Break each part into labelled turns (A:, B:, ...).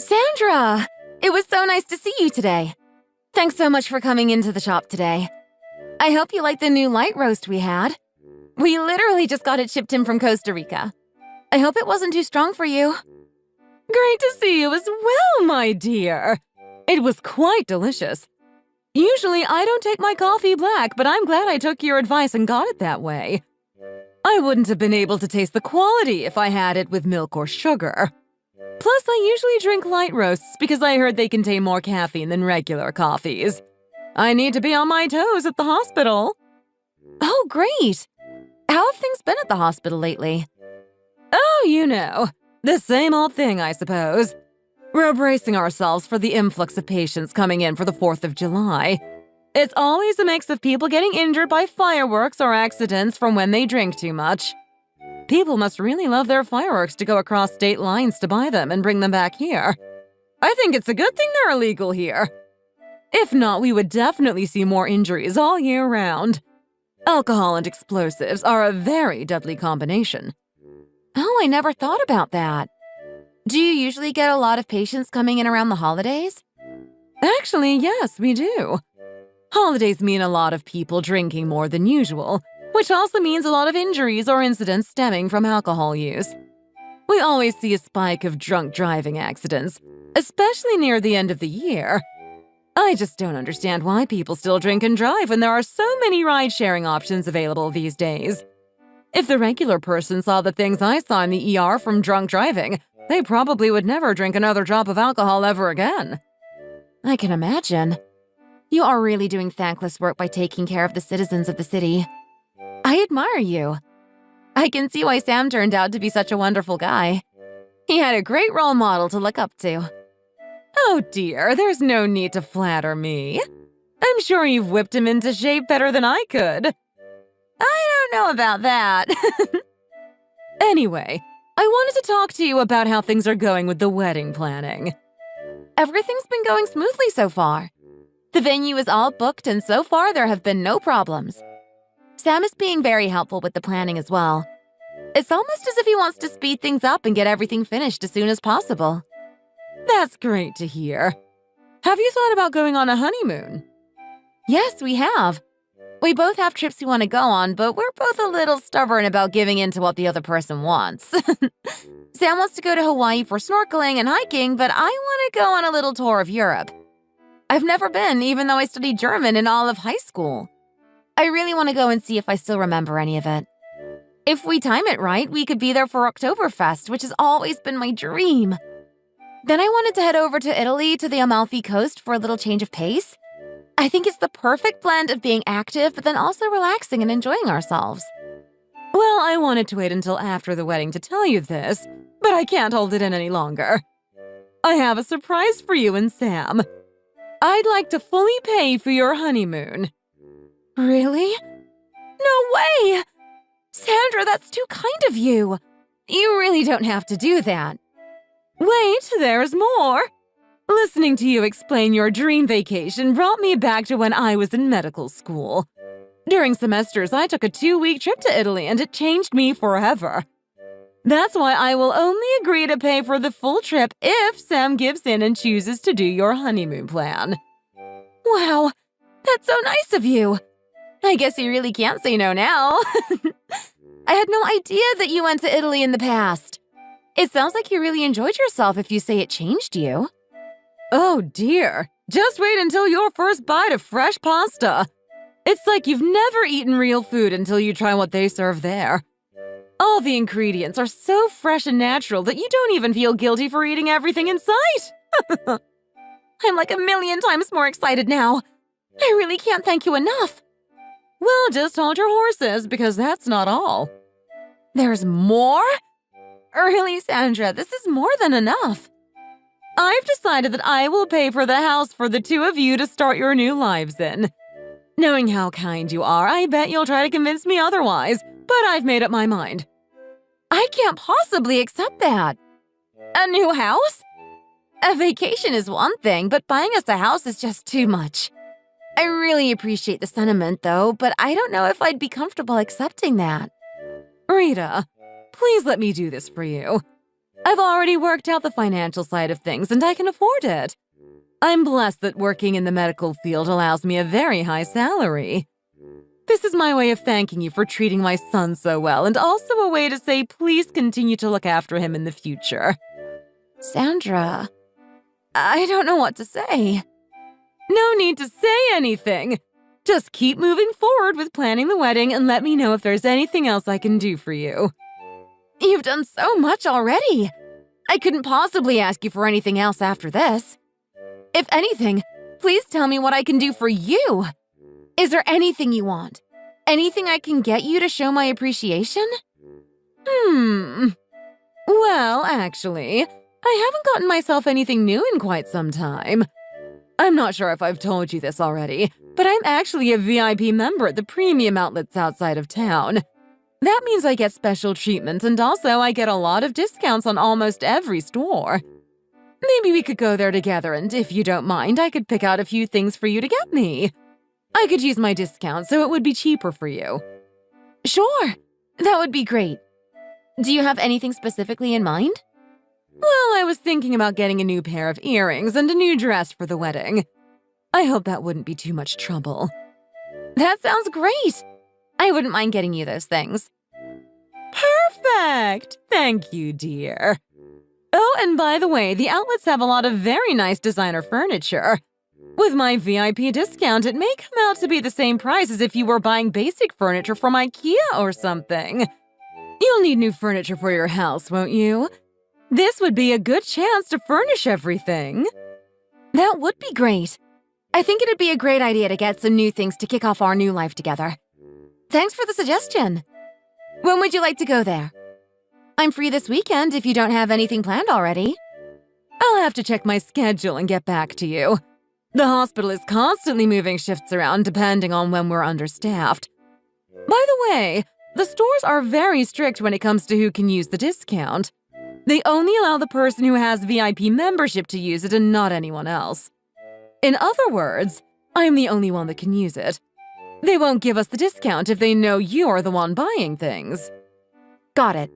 A: Sandra! It was so nice to see you today. Thanks so much for coming into the shop today. I hope you like the new light roast we had. We literally just got it shipped in from Costa Rica. I hope it wasn't too strong for you. Great to see you as well, my dear. It was quite delicious. Usually, I don't take my coffee black, but I'm glad I took your advice and got it that way. I wouldn't have been able to taste the quality if I had it with milk or sugar. Plus, I usually drink light roasts because I heard they contain more caffeine than regular coffees. I need to be on my toes at the hospital. Oh, great! How have things been at the hospital lately? Oh, you know, the same old thing, I suppose. We're bracing ourselves for the influx of patients coming in for the 4th of July. It's always a mix of people getting injured by fireworks or accidents from when they drink too much. People must really love their fireworks to go across state lines to buy them and bring them back here. I think it's a good thing they're illegal here. If not, we would definitely see more injuries all year round. Alcohol and explosives are a very deadly combination. Oh, I never thought about that. Do you usually get a lot of patients coming in around the holidays? Actually, yes, we do. Holidays mean a lot of people drinking more than usual, which also means a lot of injuries or incidents stemming from alcohol use. We always see a spike of drunk driving accidents, especially near the end of the year. I just don't understand why people still drink and drive when there are so many ride-sharing options available these days. If the regular person saw the things I saw in the ER from drunk driving, they probably would never drink another drop of alcohol ever again. I can imagine. You are really doing thankless work by taking care of the citizens of the city. I admire you. I can see why Sam turned out to be such a wonderful guy. He had a great role model to look up to. Oh dear, there's no need to flatter me. I'm sure you've whipped him into shape better than I could. I don't know about that. Anyway, I wanted to talk to you about how things are going with the wedding planning. Everything's been going smoothly so far. The venue is all booked and so far there have been no problems. Sam is being very helpful with the planning as well. It's almost as if he wants to speed things up and get everything finished as soon as possible. That's great to hear. Have you thought about going on a honeymoon? Yes, we have. We both have trips we want to go on, but we're both a little stubborn about giving in to what the other person wants. Sam wants to go to Hawaii for snorkeling and hiking, but I want to go on a little tour of Europe. I've never been, even though I studied German in all of high school. I really want to go and see if I still remember any of it. If we time it right, we could be there for Oktoberfest, which has always been my dream. Then I wanted to head over to Italy to the Amalfi Coast for a little change of pace. I think it's the perfect blend of being active, but then also relaxing and enjoying ourselves. Well, I wanted to wait until after the wedding to tell you this, but I can't hold it in any longer. I have a surprise for you and Sam. I'd like to fully pay for your honeymoon. Really? No way! Sandra, that's too kind of you. You really don't have to do that. Wait, there's more. Listening to you explain your dream vacation brought me back to when I was in medical school. During semesters, I took a 2-week trip to Italy and it changed me forever. That's why I will only agree to pay for the full trip if Sam gives in and chooses to do your honeymoon plan. Wow, that's so nice of you. I guess you really can't say no now. I had no idea that you went to Italy in the past. It sounds like you really enjoyed yourself if you say it changed you. Oh dear, just wait until your first bite of fresh pasta. It's like you've never eaten real food until you try what they serve there. All the ingredients are so fresh and natural that you don't even feel guilty for eating everything in sight. I'm like a million times more excited now. I really can't thank you enough. Well, just hold your horses, because that's not all. There's more? Really, Sandra, this is more than enough. I've decided that I will pay for the house for the two of you to start your new lives in. Knowing how kind you are, I bet you'll try to convince me otherwise, but I've made up my mind. I can't possibly accept that. A new house? A vacation is one thing, but buying us a house is just too much. I really appreciate the sentiment, though, but I don't know if I'd be comfortable accepting that. Rita, please let me do this for you. I've already worked out the financial side of things and I can afford it. I'm blessed that working in the medical field allows me a very high salary. This is my way of thanking you for treating my son so well and also a way to say please continue to look after him in the future. Sandra, I don't know what to say. No need to say anything. Just keep moving forward with planning the wedding and let me know if there's anything else I can do for you. You've done so much already. I couldn't possibly ask you for anything else after this. If anything, please tell me what I can do for you. Is there anything you want? Anything I can get you to show my appreciation? Well, actually, I haven't gotten myself anything new in quite some time. I'm not sure if I've told you this already, but I'm actually a VIP member at the premium outlets outside of town. That means I get special treatment and also I get a lot of discounts on almost every store. Maybe we could go there together and if you don't mind, I could pick out a few things for you to get me. I could use my discount so it would be cheaper for you. Sure, that would be great. Do you have anything specifically in mind? Well, I was thinking about getting a new pair of earrings and a new dress for the wedding. I hope that wouldn't be too much trouble. That sounds great! I wouldn't mind getting you those things. Perfect! Thank you, dear. Oh, and by the way, the outlets have a lot of very nice designer furniture. With my VIP discount, it may come out to be the same price as if you were buying basic furniture from IKEA or something. You'll need new furniture for your house, won't you? This would be a good chance to furnish everything. That would be great. I think it'd be a great idea to get some new things to kick off our new life together. Thanks for the suggestion. When would you like to go there? I'm free this weekend if you don't have anything planned already. I'll have to check my schedule and get back to you. The hospital is constantly moving shifts around depending on when we're understaffed. By the way, the stores are very strict when it comes to who can use the discount. They only allow the person who has VIP membership to use it and not anyone else. In other words, I'm the only one that can use it. They won't give us the discount if they know you're the one buying things. Got it.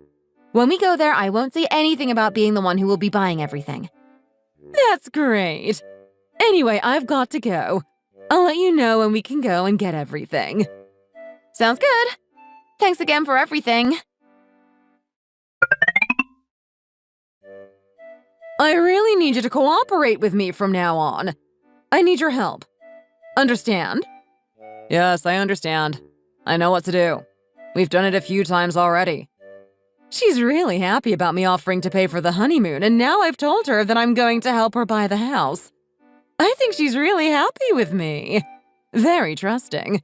A: When we go there, I won't say anything about being the one who will be buying everything. That's great. Anyway, I've got to go. I'll let you know when we can go and get everything. Sounds good. Thanks again for everything. I really need you to cooperate with me from now on. I need your help. Understand? Yes, I understand. I know what to do. We've done it a few times already. She's really happy about me offering to pay for the honeymoon, and now I've told her that I'm going to help her buy the house. I think she's really happy with me. Very trusting.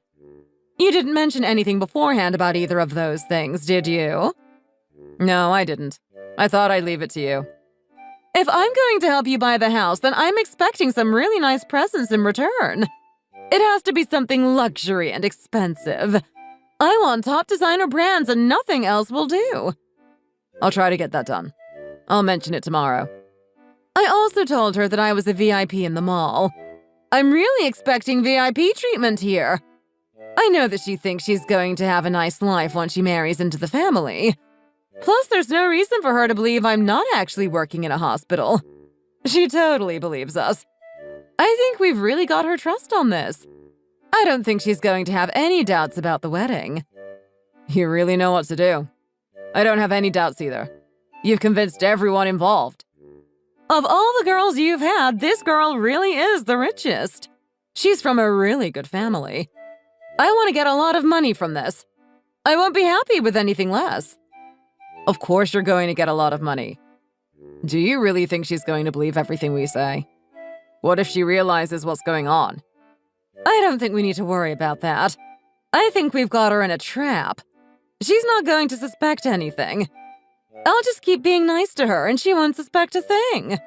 A: You didn't mention anything beforehand about either of those things, did you? No, I didn't. I thought I'd leave it to you. If I'm going to help you buy the house, then I'm expecting some really nice presents in return. It has to be something luxury and expensive. I want top designer brands and nothing else will do. I'll try to get that done. I'll mention it tomorrow. I also told her that I was a VIP in the mall. I'm really expecting VIP treatment here. I know that she thinks she's going to have a nice life once she marries into the family. Plus, there's no reason for her to believe I'm not actually working in a hospital. She totally believes us. I think we've really got her trust on this. I don't think she's going to have any doubts about the wedding. You really know what to do. I don't have any doubts either. You've convinced everyone involved. Of all the girls you've had, this girl really is the richest. She's from a really good family. I want to get a lot of money from this. I won't be happy with anything less. Of course you're going to get a lot of money. Do you really think she's going to believe everything we say? What if she realizes what's going on? I don't think we need to worry about that. I think we've got her in a trap. She's not going to suspect anything. I'll just keep being nice to her and she won't suspect a thing.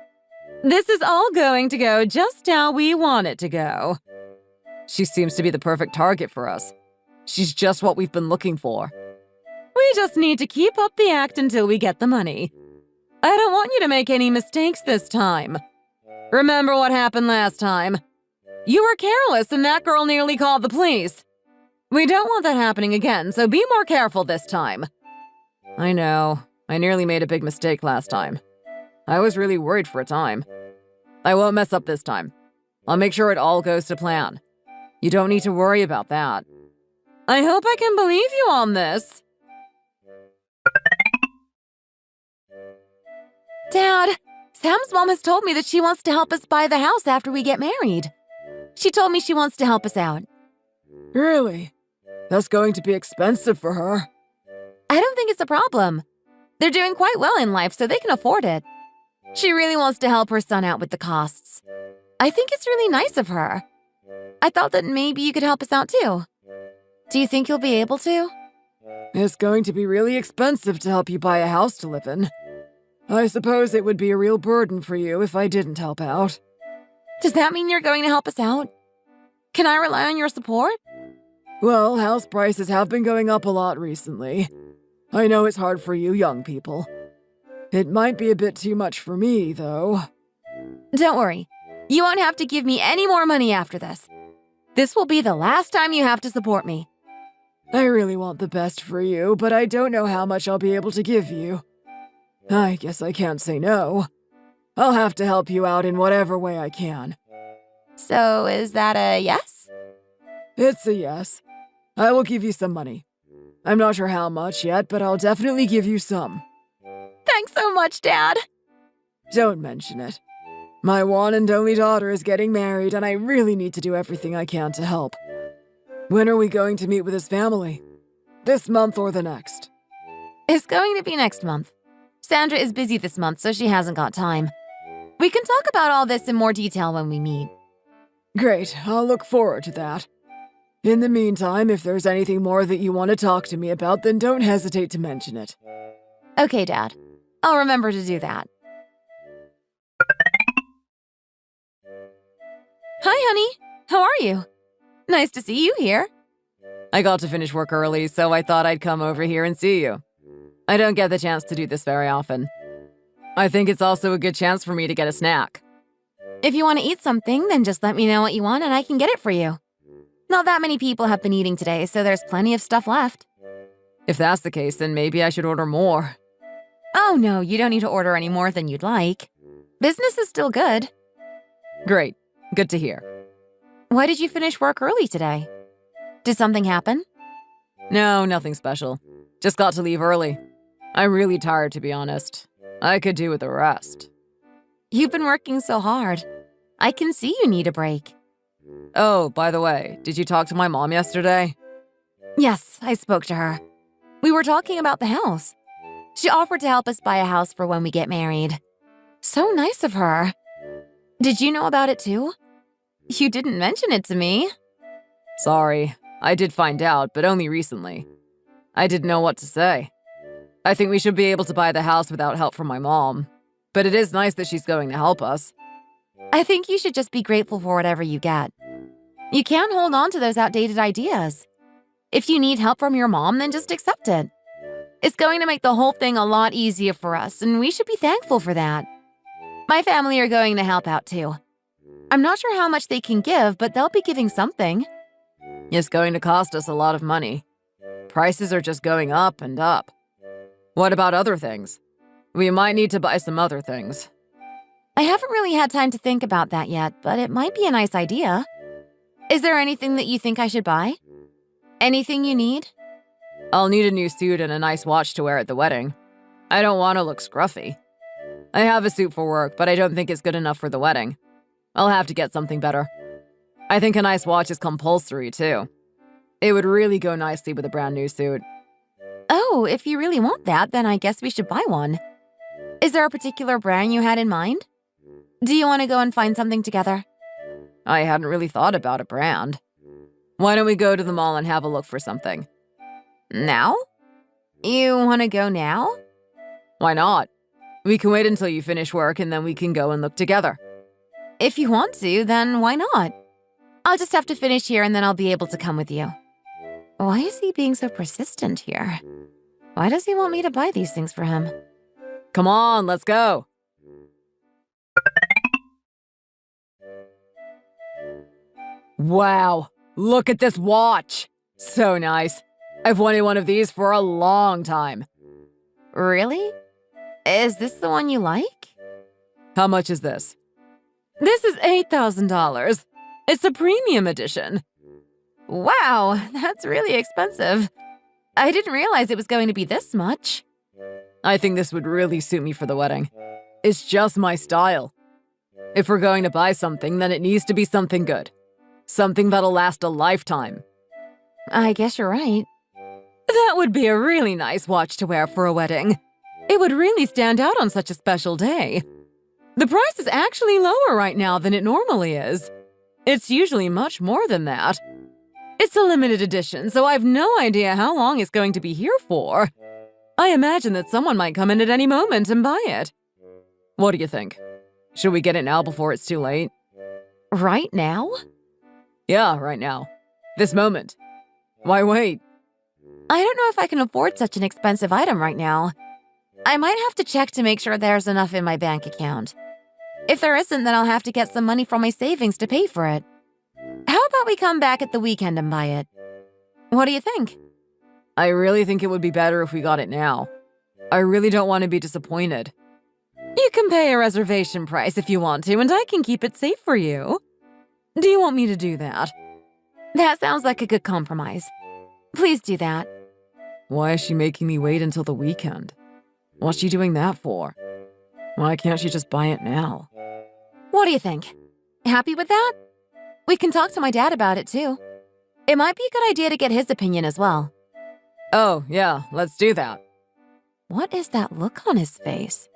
A: This is all going to go just how we want it to go. She seems to be the perfect target for us. She's just what we've been looking for. We just need to keep up the act until we get the money. I don't want you to make any mistakes this time. Remember what happened last time. You were careless and that girl nearly called the police. We don't want that happening again, so be more careful this time. I know. I nearly made a big mistake last time. I was really worried for a time. I won't mess up this time. I'll make sure it all goes to plan. You don't need to worry about that. I hope I can believe you on this. Dad, Sam's mom has told me that she wants to help us buy the house after we get married. She told me she wants to help us out. Really? That's going to be expensive for her. I don't think it's a problem. They're doing quite well in life, so they can afford it. She really wants to help her son out with the costs. I think it's really nice of her. I thought that maybe you could help us out too. Do you think you'll be able to? It's going to be really expensive to help you buy a house to live in. I suppose it would be a real burden for you if I didn't help out. Does that mean you're going to help us out? Can I rely on your support? Well, house prices have been going up a lot recently. I know it's hard for you young people. It might be a bit too much for me, though. Don't worry. You won't have to give me any more money after this. This will be the last time you have to support me. I really want the best for you, but I don't know how much I'll be able to give you. I guess I can't say no. I'll have to help you out in whatever way I can. So, is that a yes? It's a yes. I will give you some money. I'm not sure how much yet, but I'll definitely give you some. Thanks so much, Dad. Don't mention it. My one and only daughter is getting married, and I really need to do everything I can to help. When are we going to meet with his family? This month or the next? It's going to be next month. Sandra is busy this month, so she hasn't got time. We can talk about all this in more detail when we meet. Great, I'll look forward to that. In the meantime, if there's anything more that you want to talk to me about, then don't hesitate to mention it. Okay, Dad. I'll remember to do that. Hi, honey. How are you? Nice to see you here. I got to finish work early, so I thought I'd come over here and see you. I don't get the chance to do this very often. I think it's also a good chance for me to get a snack. If you want to eat something, then just let me know what you want and I can get it for you. Not that many people have been eating today, so there's plenty of stuff left. If that's the case, then maybe I should order more. Oh no, you don't need to order any more than you'd like. Business is still good. Great. Good to hear. Why did you finish work early today? Did something happen? No, nothing special. Just got to leave early. I'm really tired, to be honest. I could do with a rest. You've been working so hard. I can see you need a break. Oh, by the way, did you talk to my mom yesterday? Yes, I spoke to her. We were talking about the house. She offered to help us buy a house for when we get married. So nice of her. Did you know about it too? You didn't mention it to me. Sorry, I did find out, but only recently. I didn't know what to say. I think we should be able to buy the house without help from my mom. But it is nice that she's going to help us. I think you should just be grateful for whatever you get. You can't hold on to those outdated ideas. If you need help from your mom, then just accept it. It's going to make the whole thing a lot easier for us, and we should be thankful for that. My family are going to help out too. I'm not sure how much they can give, but they'll be giving something. It's going to cost us a lot of money. Prices are just going up and up. What about other things? We might need to buy some other things. I haven't really had time to think about that yet, but it might be a nice idea. Is there anything that you think I should buy? Anything you need? I'll need a new suit and a nice watch to wear at the wedding. I don't want to look scruffy. I have a suit for work, but I don't think it's good enough for the wedding. I'll have to get something better. I think a nice watch is compulsory, too. It would really go nicely with a brand new suit. Oh, if you really want that, then I guess we should buy one. Is there a particular brand you had in mind? Do you want to go and find something together? I hadn't really thought about a brand. Why don't we go to the mall and have a look for something? Now? You want to go now? Why not? We can wait until you finish work and then we can go and look together. If you want to, then why not? I'll just have to finish here and then I'll be able to come with you. Why is he being so persistent here? Why does he want me to buy these things for him? Come on, let's go. Wow, look at this watch. So nice. I've wanted one of these for a long time. Really? Is this the one you like?
B: How much is this?
A: This is $8,000. It's a premium edition. Wow, that's really expensive. I didn't realize it was going to be this much.
B: I think this would really suit me for the wedding. It's just my style. If we're going to buy something, then it needs to be something good. Something that'll last a lifetime.
A: I guess you're right.
B: That would be a really nice watch to wear for a wedding. It would really stand out on such a special day. The price is actually lower right now than it normally is. It's usually much more than that. It's a limited edition, so I've no idea how long it's going to be here for. I imagine that someone might come in at any moment and buy it. What do you think? Should we get it now before it's too late?
A: Right now?
B: Yeah, right now. This moment. Why wait?
A: I don't know if I can afford such an expensive item right now. I might have to check to make sure there's enough in my bank account. If there isn't, then I'll have to get some money from my savings to pay for it. How about we come back at the weekend and buy it? What do you think?
B: I really think it would be better if we got it now. I really don't want to be disappointed.
A: You can pay a reservation price if you want to, and I can keep it safe for you.
B: Do you want me to do that?
A: That sounds like a good compromise. Please do that.
B: Why is she making me wait until the weekend? What's she doing that for? Why can't she just buy it now?
A: What do you think? Happy with that? We can talk to my dad about it, too. It might be a good idea to get his opinion as well.
B: Oh, yeah, let's do that.
A: What is that look on his face?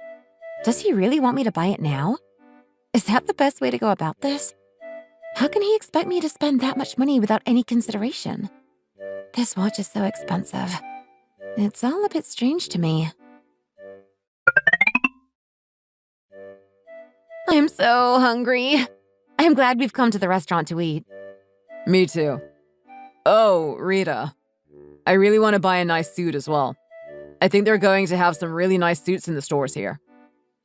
A: Does he really want me to buy it now? Is that the best way to go about this? How can he expect me to spend that much money without any consideration? This watch is so expensive. It's all a bit strange to me. I'm so hungry. I'm glad we've come to the restaurant to eat.
B: Me too. Oh, Rita. I really want to buy a nice suit as well. I think they're going to have some really nice suits in the stores here.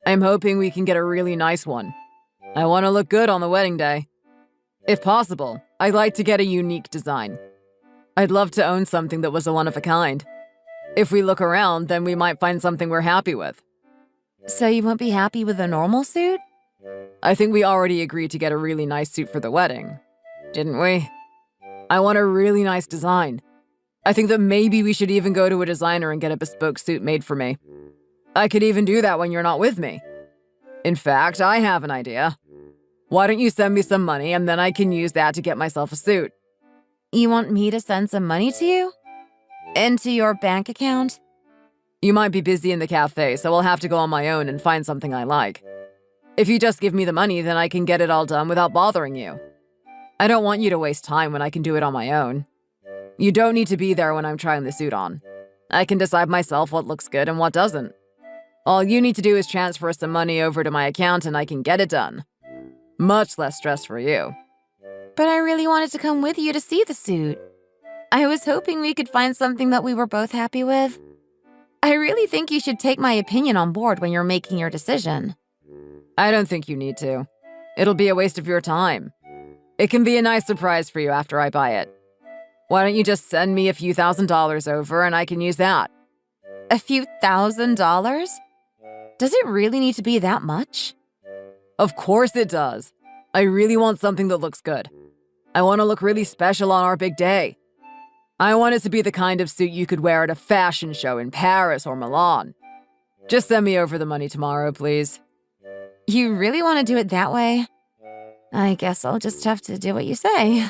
B: I'm hoping we can get a really nice one. I want to look good on the wedding day. If possible, I'd like to get a unique design. I'd love to own something that was a one-of-a-kind. If we look around, then we might find something we're happy with.
A: So you won't be happy with a normal suit?
B: I think we already agreed to get a really nice suit for the wedding, didn't we? I want a really nice design. I think that maybe we should even go to a designer and get a bespoke suit made for me. I could even do that when you're not with me. In fact, I have an idea. Why don't you send me some money and then I can use that to get myself a suit?
A: You want me to send some money to you? Into your bank account?
B: You might be busy in the cafe, so I'll have to go on my own and find something I like. If you just give me the money, then I can get it all done without bothering you. I don't want you to waste time when I can do it on my own. You don't need to be there when I'm trying the suit on. I can decide myself what looks good and what doesn't. All you need to do is transfer some money over to my account and I can get it done. Much less stress for you.
A: But I really wanted to come with you to see the suit. I was hoping we could find something that we were both happy with. I really think you should take my opinion on board when you're making your decision.
B: I don't think you need to. It'll be a waste of your time. It can be a nice surprise for you after I buy it. Why don't you just send me a few $1,000s over and I can use that?
A: A few $1,000s? Does it really need to be that much?
B: Of course it does. I really want something that looks good. I want to look really special on our big day. I want it to be the kind of suit you could wear at a fashion show in Paris or Milan. Just send me over the money tomorrow, please.
A: You really want to do it that way? I guess I'll just have to do what you say.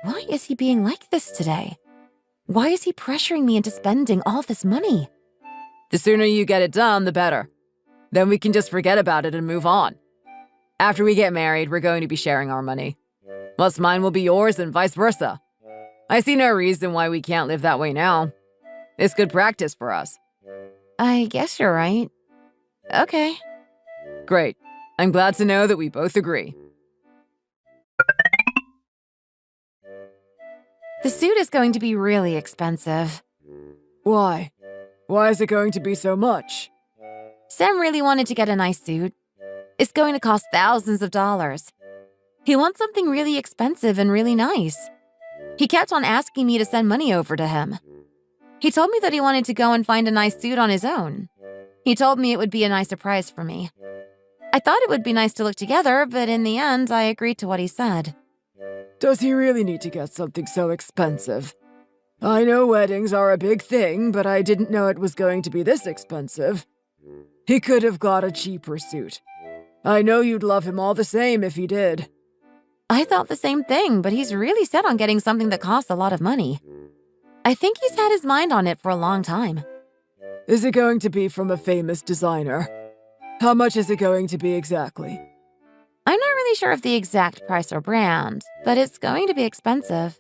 A: Why is he being like this today? Why is he pressuring me into spending all this money?
B: The sooner you get it done, the better. Then we can just forget about it and move on. After we get married, we're going to be sharing our money. What's mine will be yours and vice versa. I see no reason why we can't live that way now. It's good practice for us.
A: I guess you're right. Okay.
B: Great. I'm glad to know that we both agree.
A: The suit is going to be really expensive.
B: Why? Why is it going to be so much?
A: Sam really wanted to get a nice suit. It's going to cost thousands of dollars. He wants something really expensive and really nice. He kept on asking me to send money over to him. He told me that he wanted to go and find a nice suit on his own. He told me it would be a nice surprise for me. I thought it would be nice to look together, but in the end, I agreed to what he said.
B: Does he really need to get something so expensive? I know weddings are a big thing, but I didn't know it was going to be this expensive. He could have got a cheaper suit. I know you'd love him all the same if he did.
A: I thought the same thing, but he's really set on getting something that costs a lot of money. I think he's had his mind on it for a long time.
B: Is it going to be from a famous designer? How much is it going to be exactly?
A: I'm not really sure of the exact price or brand, but it's going to be expensive.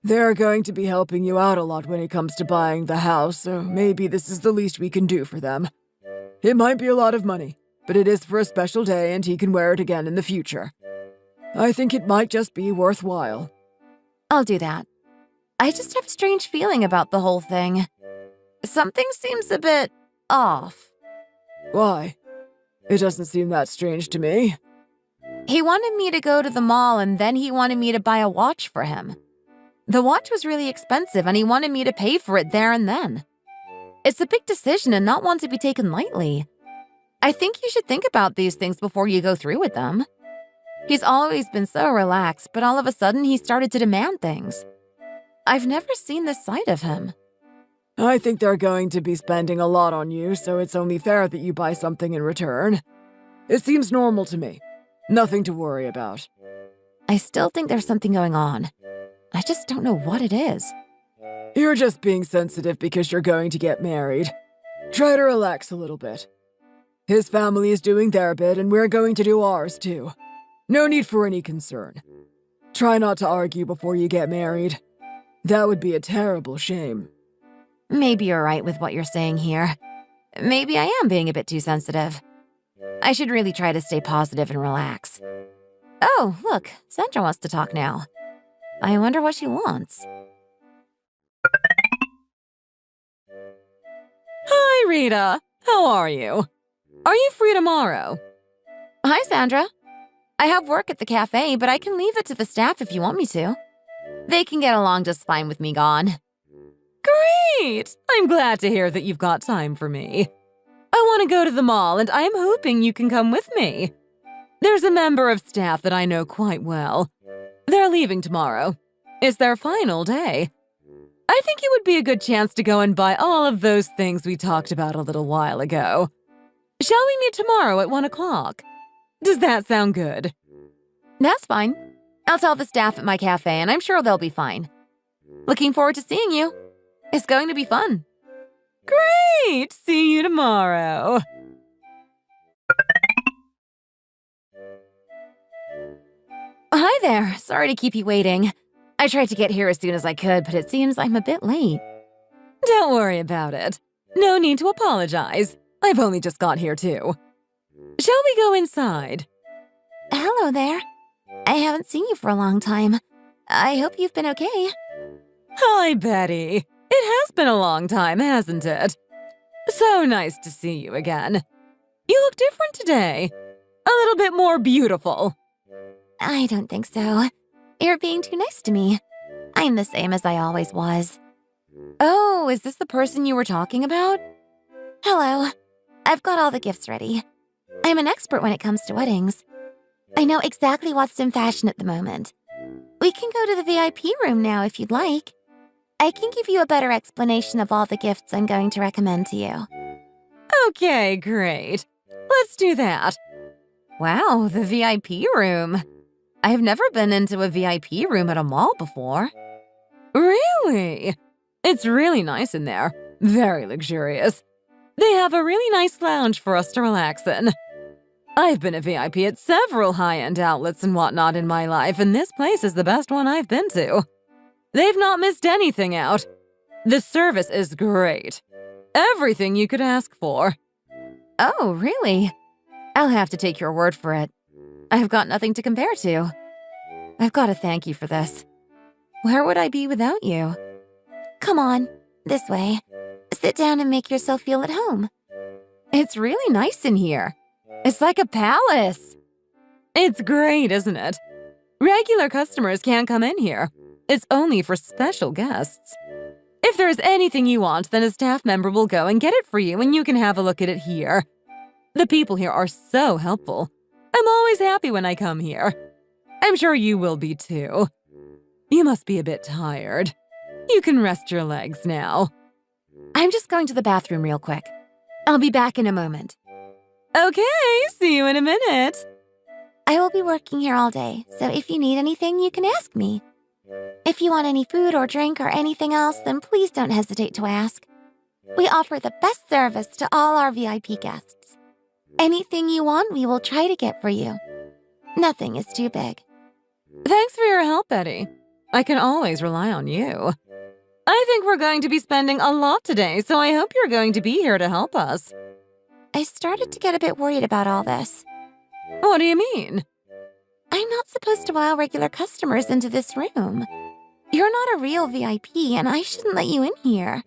B: They're going to be helping you out a lot when it comes to buying the house, so maybe this is the least we can do for them. It might be a lot of money, but it is for a special day and he can wear it again in the future. I think it might just be worthwhile.
A: I'll do that. I just have a strange feeling about the whole thing. Something seems a bit off.
B: Why? It doesn't seem that strange to me.
A: He wanted me to go to the mall and then he wanted me to buy a watch for him. The watch was really expensive and he wanted me to pay for it there and then. It's a big decision and not one to be taken lightly. I think you should think about these things before you go through with them. He's always been so relaxed, but all of a sudden he started to demand things. I've never seen this side of him.
B: I think they're going to be spending a lot on you, so it's only fair that you buy something in return. It seems normal to me. Nothing to worry about.
A: I still think there's something going on. I just don't know what it is.
B: You're just being sensitive because you're going to get married. Try to relax a little bit. His family is doing their bit and we're going to do ours too. No need for any concern. Try not to argue before you get married. That would be a terrible shame.
A: Maybe you're right with what you're saying here. Maybe I am being a bit too sensitive. I should really try to stay positive and relax. Oh, look, Sandra wants to talk now. I wonder what she wants.
B: Hi, Rita. How are you? Are you free tomorrow?
A: Hi, Sandra. I have work at the cafe, but I can leave it to the staff if you want me to. They can get along just fine with me gone.
B: Great! I'm glad to hear that you've got time for me. I want to go to the mall, and I'm hoping you can come with me. There's a member of staff that I know quite well. They're leaving tomorrow. It's their final day. I think it would be a good chance to go and buy all of those things we talked about a little while ago. Shall we meet tomorrow at 1 o'clock? Does that sound good?
A: That's fine. I'll tell the staff at my cafe, and I'm sure they'll be fine. Looking forward to seeing you. It's going to be fun.
B: Great! See you tomorrow.
A: Hi there. Sorry to keep you waiting. I tried to get here as soon as I could, but it seems I'm a bit late.
B: Don't worry about it. No need to apologize. I've only just got here too. Shall we go inside?
A: Hello there. I haven't seen you for a long time. I hope you've been okay.
B: Hi, Betty. It has been a long time, hasn't it? So nice to see you again. You look different today. A little bit more beautiful.
A: I don't think so. You're being too nice to me. I'm the same as I always was.
B: Oh, is this the person you were talking about?
A: Hello. I've got all the gifts ready. I'm an expert when it comes to weddings. I know exactly what's in fashion at the moment. We can go to the VIP room now if you'd like. I can give you a better explanation of all the gifts I'm going to recommend to you.
B: Okay, great. Let's do that. Wow, the VIP room. I've never been into a VIP room at a mall before. Really? It's really nice in there. Very luxurious. They have a really nice lounge for us to relax in. I've been a VIP at several high-end outlets and whatnot in my life, and this place is the best one I've been to. They've not missed anything out. The service is great. Everything you could ask for.
A: Oh, really? I'll have to take your word for it. I've got nothing to compare to. I've got to thank you for this. Where would I be without you? Come on, this way. Sit down and make yourself feel at home.
B: It's really nice in here. It's like a palace. It's great, isn't it? Regular customers can't come in here. It's only for special guests. If there's anything you want, then a staff member will go and get it for you and you can have a look at it here. The people here are so helpful. I'm always happy when I come here. I'm sure you will be too. You must be a bit tired. You can rest your legs now.
A: I'm just going to the bathroom real quick. I'll be back in a moment.
B: Okay, see you in a minute.
A: I will be working here all day, so if you need anything, you can ask me. If you want any food or drink or anything else, then please don't hesitate to ask. We offer the best service to all our VIP guests. Anything you want, we will try to get for you. Nothing is too big.
B: Thanks for your help, Betty. I can always rely on you. I think we're going to be spending a lot today, so I hope you're going to be here to help us.
A: I started to get a bit worried about all this.
B: What do you mean?
A: I'm not supposed to allow regular customers into this room. You're not a real VIP, and I shouldn't let you in here.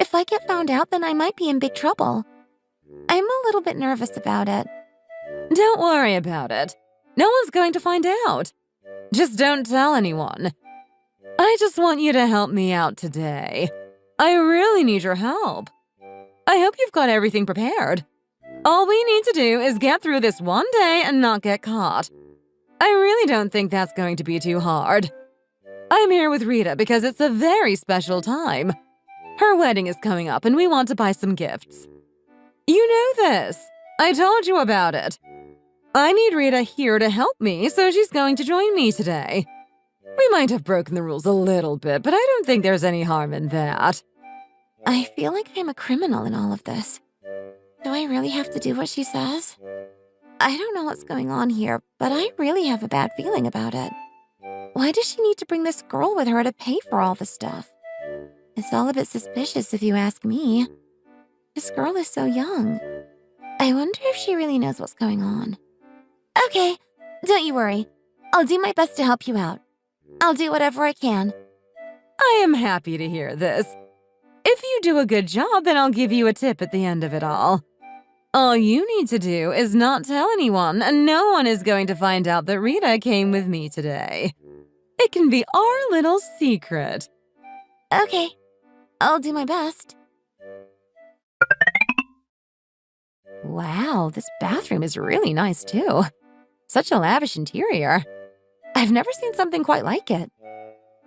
A: If I get found out, then I might be in big trouble. I'm a little bit nervous about it.
B: Don't worry about it. No one's going to find out. Just don't tell anyone. I just want you to help me out today. I really need your help. I hope you've got everything prepared. All we need to do is get through this one day and not get caught. I really don't think that's going to be too hard. I'm here with Rita because it's a very special time. Her wedding is coming up and we want to buy some gifts. You know this. I told you about it. I need Rita here to help me, so she's going to join me today. We might have broken the rules a little bit, but I don't think there's any harm in that.
A: I feel like I'm a criminal in all of this. Do I really have to do what she says? I don't know what's going on here, but I really have a bad feeling about it. Why does she need to bring this girl with her to pay for all the stuff? It's all a bit suspicious if you ask me. This girl is so young. I wonder if she really knows what's going on. Okay, don't you worry. I'll do my best to help you out. I'll do whatever I can.
B: I am happy to hear this. If you do a good job, then I'll give you a tip at the end of it all. All you need to do is not tell anyone, and no one is going to find out that Rita came with me today. It can be our little secret.
A: Okay, I'll do my best. Wow, this bathroom is really nice too. Such a lavish interior. I've never seen something quite like it.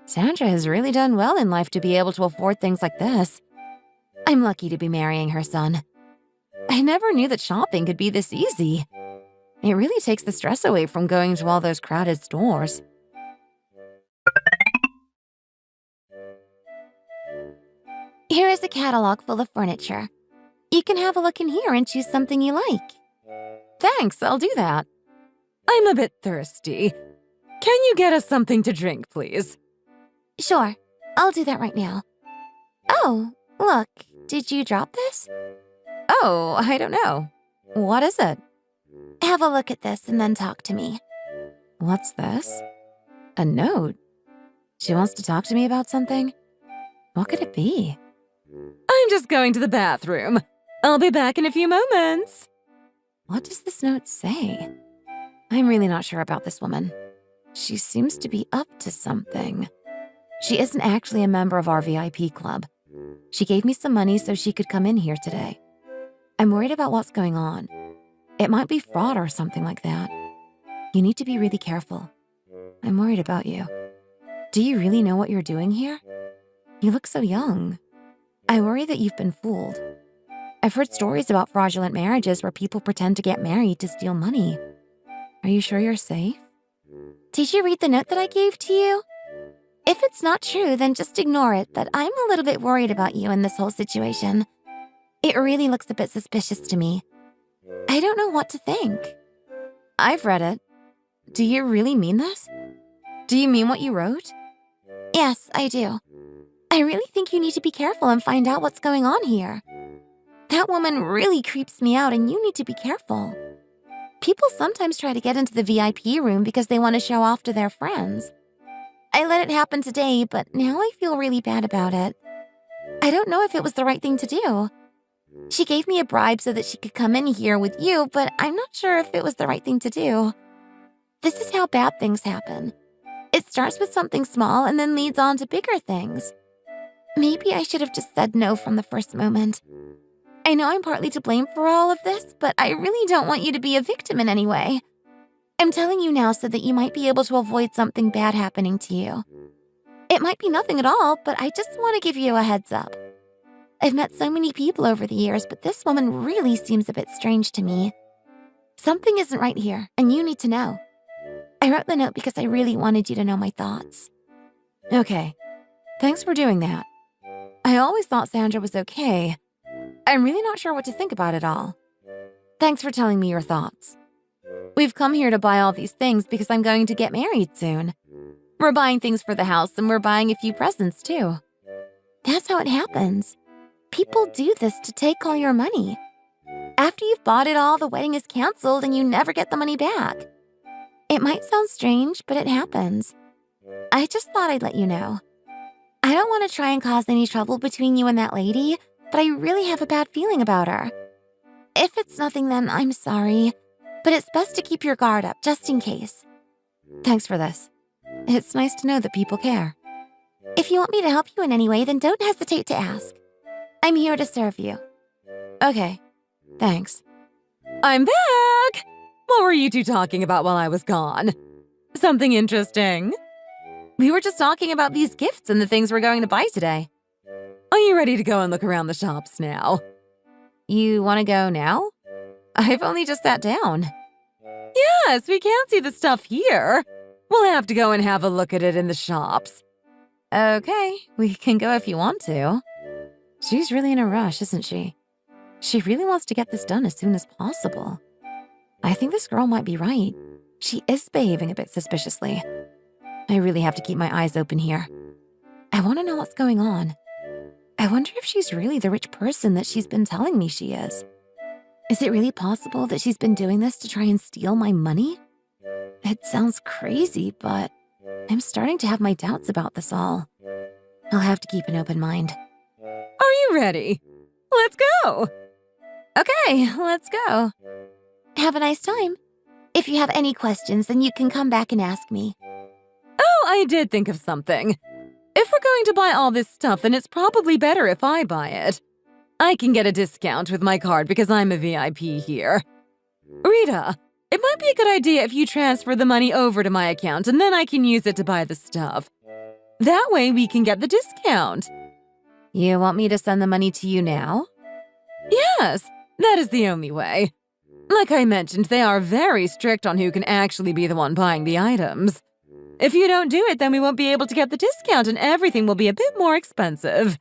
A: Sandra has really done well in life to be able to afford things like this. I'm lucky to be marrying her son. I never knew that shopping could be this easy. It really takes the stress away from going to all those crowded stores. Here is a catalog full of furniture. You can have a look in here and choose something you like.
B: Thanks, I'll do that. I'm a bit thirsty. Can you get us something to drink, please?
A: Sure, I'll do that right now. Oh, look, did you drop this?
B: Oh, I don't know. What is it?
A: Have a look at this and then talk to me.
B: What's this? A note? She wants to talk to me about something? What could it be? I'm just going to the bathroom. I'll be back in a few moments. What does this note say? I'm really not sure about this woman. She seems to be up to something. She isn't actually a member of our VIP club. She gave me some money so she could come in here today. I'm worried about what's going on. It might be fraud or something like that. You need to be really careful. I'm worried about you. Do you really know what you're doing here? You look so young. I worry that you've been fooled. I've heard stories about fraudulent marriages where people pretend to get married to steal money. Are you sure you're safe?
A: Did you read the note that I gave to you? If it's not true, then just ignore it, but I'm a little bit worried about you in this whole situation. It really looks a bit suspicious to me. I don't know what to think.
B: I've read it. Do you really mean this? Do you mean what you wrote?
A: Yes, I do. I really think you need to be careful and find out what's going on here. That woman really creeps me out and you need to be careful. People sometimes try to get into the VIP room because they want to show off to their friends. I let it happen today, but now I feel really bad about it. I don't know if it was the right thing to do. She gave me a bribe so that she could come in here with you, but I'm not sure if it was the right thing to do. This is how bad things happen. It starts with something small and then leads on to bigger things. Maybe I should have just said no from the first moment. I know I'm partly to blame for all of this, but I really don't want you to be a victim in any way. I'm telling you now so that you might be able to avoid something bad happening to you. It might be nothing at all, but I just want to give you a heads up. I've met so many people over the years, but this woman really seems a bit strange to me. Something isn't right here, and you need to know. I wrote the note because I really wanted you to know my thoughts.
B: Okay. Thanks for doing that. I always thought Sandra was okay. I'm really not sure what to think about it all. Thanks for telling me your thoughts. We've come here to buy all these things because I'm going to get married soon. We're buying things for the house and we're buying a few presents too.
A: That's how it happens. People do this to take all your money. After you've bought it all, the wedding is canceled and you never get the money back. It might sound strange, but it happens. I just thought I'd let you know. I don't want to try and cause any trouble between you and that lady, but I really have a bad feeling about her. If it's nothing, then I'm sorry, but it's best to keep your guard up just in case.
B: Thanks for this. It's nice to know that people care.
A: If you want me to help you in any way, then don't hesitate to ask. I'm here to serve you.
B: Okay, thanks. I'm back! What were you two talking about while I was gone? Something interesting? We were just talking about these gifts and the things we're going to buy today. Are you ready to go and look around the shops now? You want to go now? I've only just sat down. Yes, we can't see the stuff here. We'll have to go and have a look at it in the shops. Okay, we can go if you want to. She's really in a rush, isn't she? She really wants to get this done as soon as possible. I think this girl might be right. She is behaving a bit suspiciously. I really have to keep my eyes open here. I want to know what's going on. I wonder if she's really the rich person that she's been telling me she is. Is it really possible that she's been doing this to try and steal my money? It sounds crazy, but I'm starting to have my doubts about this all. I'll have to keep an open mind. Are you ready? Let's go! Okay, let's go.
A: Have a nice time. If you have any questions, then you can come back and ask me.
B: Oh, I did think of something. If we're going to buy all this stuff, then it's probably better if I buy it. I can get a discount with my card because I'm a VIP here. Rita, it might be a good idea if you transfer the money over to my account and then I can use it to buy the stuff. That way we can get the discount. You want me to send the money to you now? Yes, that is the only way. Like I mentioned, they are very strict on who can actually be the one buying the items. If you don't do it, then we won't be able to get the discount and everything will be a bit more expensive.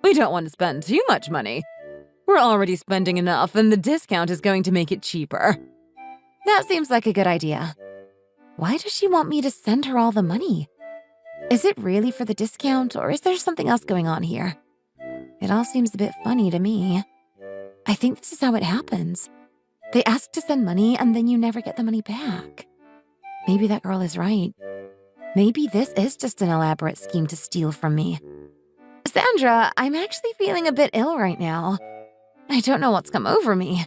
B: We don't want to spend too much money. We're already spending enough and the discount is going to make it cheaper. That seems like a good idea. Why does she want me to send her all the money? Is it really for the discount or is there something else going on here? It all seems a bit funny to me. I think this is how it happens. They ask to send money and then you never get the money back. Maybe that girl is right. Maybe this is just an elaborate scheme to steal from me. Sandra, I'm actually feeling a bit ill right now. I don't know what's come over me.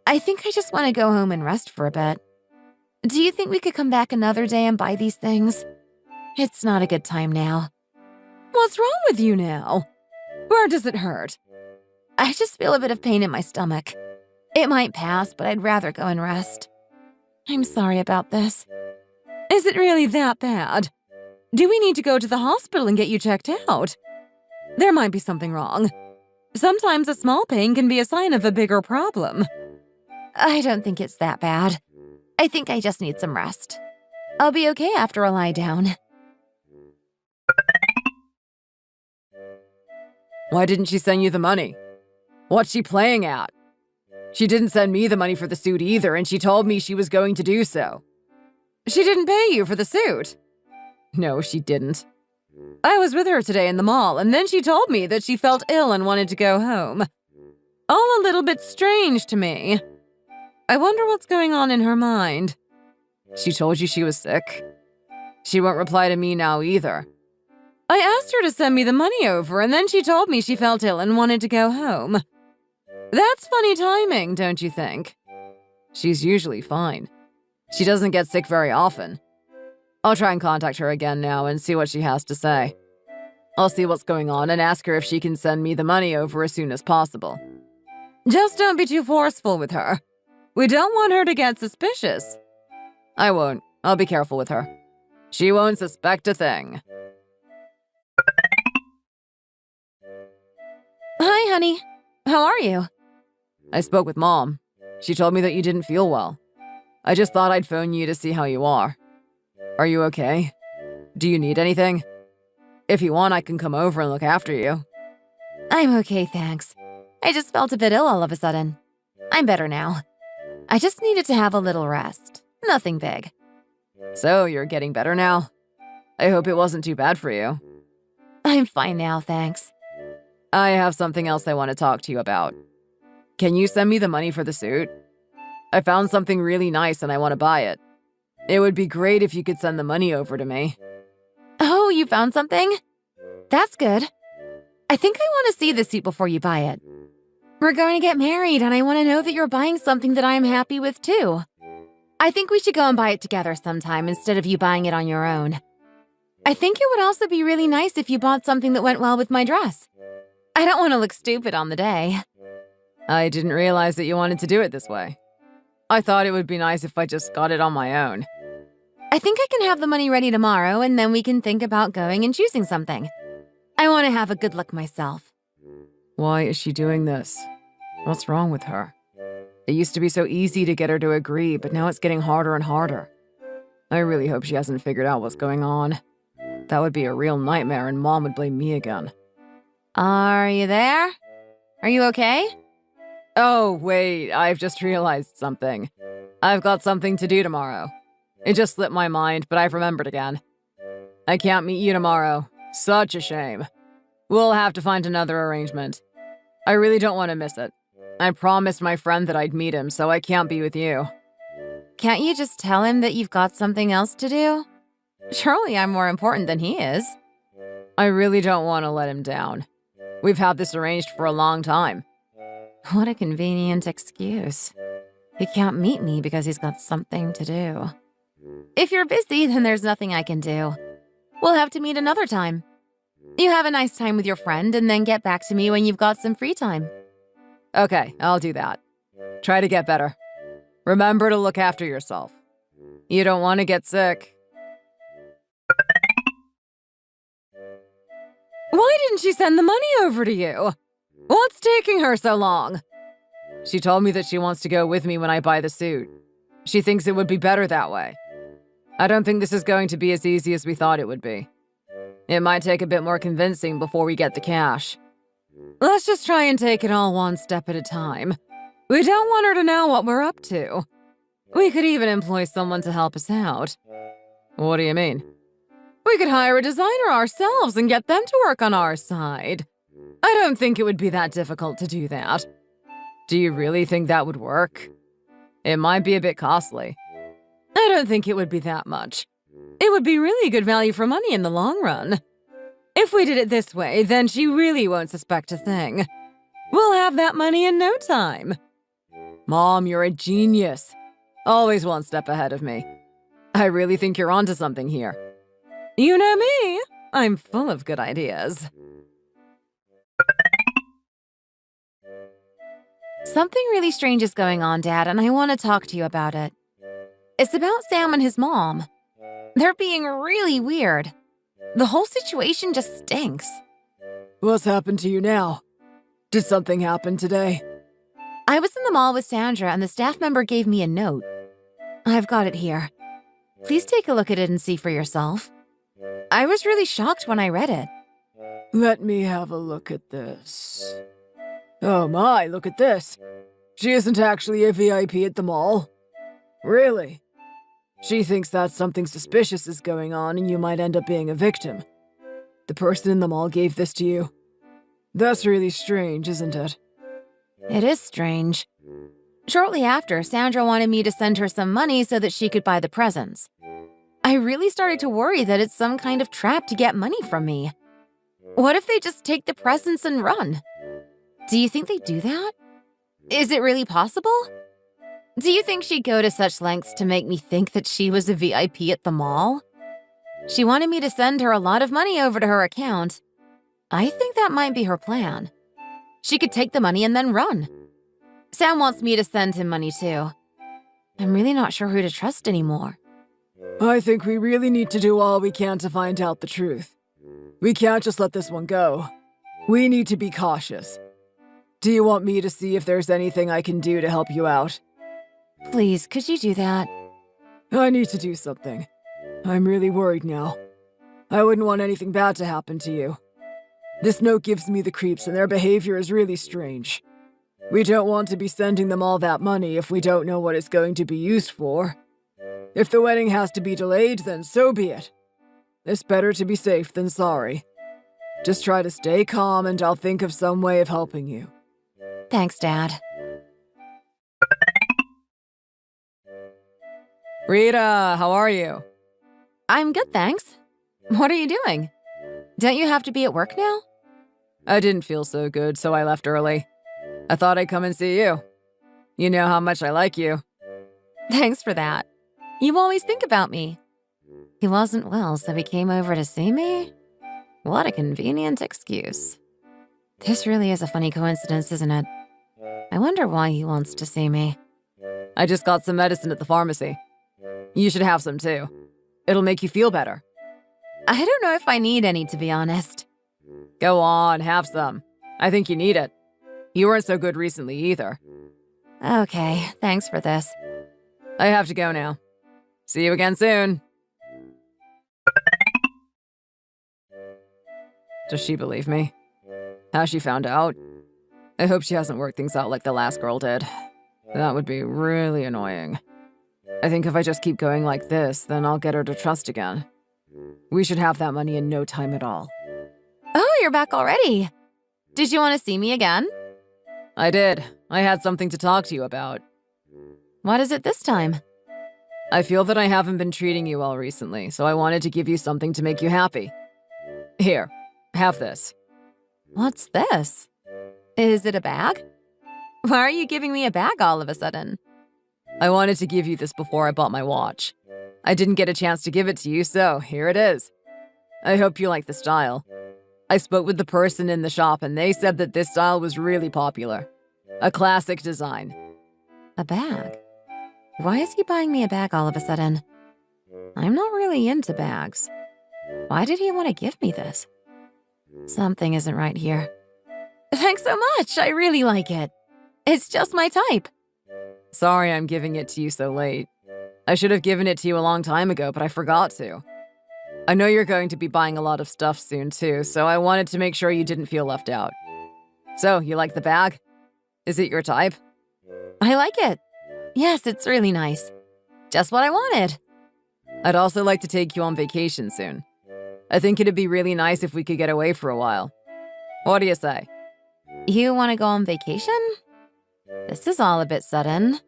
B: I think I just want to go home and rest for a bit. Do you think we could come back another day and buy these things? It's not a good time now. What's wrong with you now? Where does it hurt? I just feel a bit of pain in my stomach. It might pass, but I'd rather go and rest. I'm sorry about this. Is it really that bad? Do we need to go to the hospital and get you checked out? There might be something wrong. Sometimes a small pain can be a sign of a bigger problem. I don't think it's that bad. I think I just need some rest. I'll be okay after I lie down. Why didn't she send you the money? What's she playing at? She didn't send me the money for the suit either, and she told me she was going to do so. She didn't pay you for the suit. No, she didn't. I was with her today in the mall, and then she told me that she felt ill and wanted to go home. All a little bit strange to me. I wonder what's going on in her mind. She told you she was sick? She won't reply to me now either. I asked her to send me the money over, and then she told me she felt ill and wanted to go home. That's funny timing, don't you think? She's usually fine. She doesn't get sick very often. I'll try and contact her again now and see what she has to say. I'll see what's going on and ask her if she can send me the money over as soon as possible. Just don't be too forceful with her. We don't want her to get suspicious. I won't. I'll be careful with her. She won't suspect a thing.
A: Hi, honey. How are you?
B: I spoke with Mom. She told me that you didn't feel well. I just thought I'd phone you to see how you are. Are you okay? Do you need anything? If you want, I can come over and look after you.
A: I'm okay, thanks. I just felt a bit ill all of a sudden. I'm better now. I just needed to have a little rest. Nothing big.
B: So, you're getting better now? I hope it wasn't too bad for you.
A: I'm fine now, thanks.
B: I have something else I want to talk to you about. Can you send me the money for the suit? I found something really nice and I want to buy it. It would be great if you could send the money over to me.
A: Oh, you found something? That's good. I think I want to see the suit before you buy it. We're going to get married and I want to know that you're buying something that I'm happy with too. I think we should go and buy it together sometime instead of you buying it on your own. I think it would also be really nice if you bought something that went well with my dress. I don't want to look stupid on the day.
B: I didn't realize that you wanted to do it this way. I thought it would be nice if I just got it on my own.
A: I think I can have the money ready tomorrow and then we can think about going and choosing something. I want to have a good look myself.
B: Why is she doing this? What's wrong with her? It used to be so easy to get her to agree, but now it's getting harder and harder. I really hope she hasn't figured out what's going on. That would be a real nightmare and Mom would blame me again.
A: Are you there? Are you okay?
B: Oh, wait, I've just realized something. I've got something to do tomorrow. It just slipped my mind, but I've remembered again. I can't meet you tomorrow. Such a shame. We'll have to find another arrangement. I really don't want to miss it. I promised my friend that I'd meet him, so I can't be with you.
A: Can't you just tell him that you've got something else to do? Surely I'm more important than he is.
B: I really don't want to let him down. We've had this arranged for a long time.
A: What a convenient excuse. He can't meet me because he's got something to do. If you're busy, then there's nothing I can do. We'll have to meet another time. You have a nice time with your friend and then get back to me when you've got some free time.
B: Okay, I'll do that. Try to get better. Remember to look after yourself. You don't want to get sick.
A: Why didn't she send the money over to you? What's taking her so long?
B: She told me that she wants to go with me when I buy the suit. She thinks it would be better that way. I don't think this is going to be as easy as we thought it would be. It might take a bit more convincing before we get the cash.
A: Let's just try and take it all one step at a time. We don't want her to know what we're up to. We could even employ someone to help us out.
B: What do you mean?
A: We could hire a designer ourselves and get them to work on our side. I don't think it would be that difficult to do that.
B: Do you really think that would work? It might be a bit costly.
A: I don't think it would be that much. It would be really good value for money in the long run. If we did it this way, then she really won't suspect a thing. We'll have that money in no time.
B: Mom, you're a genius. Always one step ahead of me. I really think you're onto something here.
A: You know me. I'm full of good ideas. Something really strange is going on, Dad, and I want to talk to you about it. It's about Sam and his mom. They're being really weird. The whole situation just stinks.
B: What's happened to you now? Did something happen today?
A: I was in the mall with Sandra and the staff member gave me a note. I've got it here. Please take a look at it and see for yourself. I was really shocked when I read it.
B: Let me have a look at this. Oh my, look at this. She isn't actually a VIP at the mall. Really? She thinks that something suspicious is going on and you might end up being a victim. The person in the mall gave this to you. That's really strange, isn't it?
A: It is strange. Shortly after, Sandra wanted me to send her some money so that she could buy the presents. I really started to worry that it's some kind of trap to get money from me. What if they just take the presents and run? Do you think they do that? Is it really possible? Do you think she'd go to such lengths to make me think that she was a VIP at the mall? She wanted me to send her a lot of money over to her account, I think that might be her plan. She could take the money and then run. Sam wants me to send him money too. I'm really not sure who to trust anymore.
B: I think we really need to do all we can to find out the truth. We can't just let this one go. We need to be cautious. Do you want me to see if there's anything I can do to help you out?
A: Please, could you do that?
B: I need to do something. I'm really worried now. I wouldn't want anything bad to happen to you. This note gives me the creeps and their behavior is really strange. We don't want to be sending them all that money if we don't know what it's going to be used for. If the wedding has to be delayed, then so be it. It's better to be safe than sorry. Just try to stay calm and I'll think of some way of helping you.
A: Thanks, Dad.
B: Rita, how are you?
A: I'm good, thanks. What are you doing? Don't you have to be at work now?
B: I didn't feel so good, so I left early. I thought I'd come and see you. You know how much I like you.
A: Thanks for that. You always think about me. He wasn't well, so he came over to see me? What a convenient excuse. This really is a funny coincidence, isn't it? I wonder why he wants to see me.
B: I just got some medicine at the pharmacy. You should have some too. It'll make you feel better.
A: I don't know if I need any, to be honest.
B: Go on, have some. I think you need it. You weren't so good recently either.
A: Okay, thanks for this.
B: I have to go now. See you again soon. Does she believe me? Has she found out? I hope she hasn't worked things out like the last girl did. That would be really annoying. I think if I just keep going like this, then I'll get her to trust again. We should have that money in no time at all.
A: Oh, you're back already. Did you want to see me again?
B: I did. I had something to talk to you about.
A: What is it this time?
B: I feel that I haven't been treating you well recently, so I wanted to give you something to make you happy. Here, have this.
A: What's this? Is it a bag? Why are you giving me a bag all of a sudden?
B: I wanted to give you this before I bought my watch. I didn't get a chance to give it to you, so here it is. I hope you like the style. I spoke with the person in the shop and they said that this style was really popular. A classic design.
A: A bag? Why is he buying me a bag all of a sudden? I'm not really into bags. Why did he want to give me this? Something isn't right here. Thanks so much. I really like it. It's just my type.
B: Sorry I'm giving it to you so late. I should have given it to you a long time ago, but I forgot to. I know you're going to be buying a lot of stuff soon too, so I wanted to make sure you didn't feel left out. So, you like the bag? Is it your type?
A: I like it. Yes, it's really nice. Just what I wanted.
B: I'd also like to take you on vacation soon. I think it'd be really nice if we could get away for a while. What do you say?
A: You want to go on vacation? This is all a bit sudden.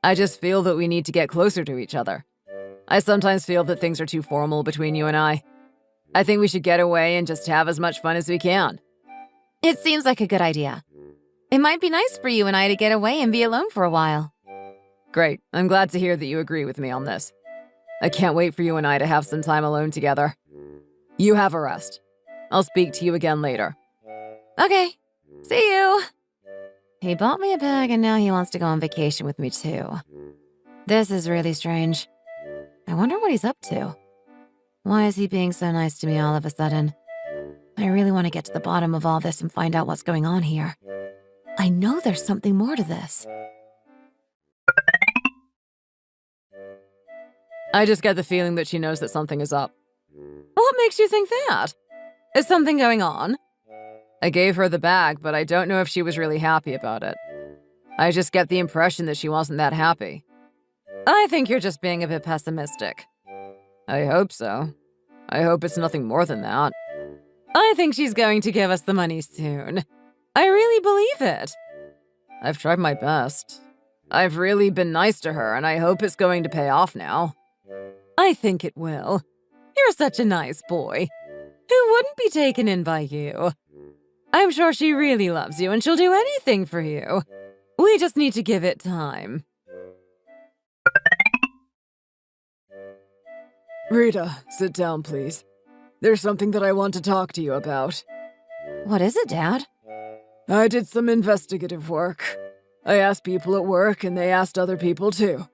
B: I just feel that we need to get closer to each other. I sometimes feel that things are too formal between you and I. I think we should get away and just have as much fun as we can.
A: It seems like a good idea. It might be nice for you and I to get away and be alone for a while.
B: Great. I'm glad to hear that you agree with me on this. I can't wait for you and I to have some time alone together. You have a rest. I'll speak to you again later.
A: Okay. See you. He bought me a bag and now he wants to go on vacation with me too. This is really strange. I wonder what he's up to. Why is he being so nice to me all of a sudden? I really want to get to the bottom of all this and find out what's going on here. I know there's something more to this.
B: I just get the feeling that she knows that something is up.
A: What makes you think that? Is something going on?
B: I gave her the bag, but I don't know if she was really happy about it. I just get the impression that she wasn't that happy.
A: I think you're just being a bit pessimistic.
B: I hope so. I hope it's nothing more than that.
A: I think she's going to give us the money soon. I really believe it.
B: I've tried my best. I've really been nice to her, and I hope it's going to pay off now.
A: I think it will. You're such a nice boy. Who wouldn't be taken in by you? I'm sure she really loves you and she'll do anything for you. We just need to give it time.
B: Rita, sit down, please. There's something that I want to talk to you about.
A: What is it, Dad?
B: I did some investigative work. I asked people at work, and they asked other people too.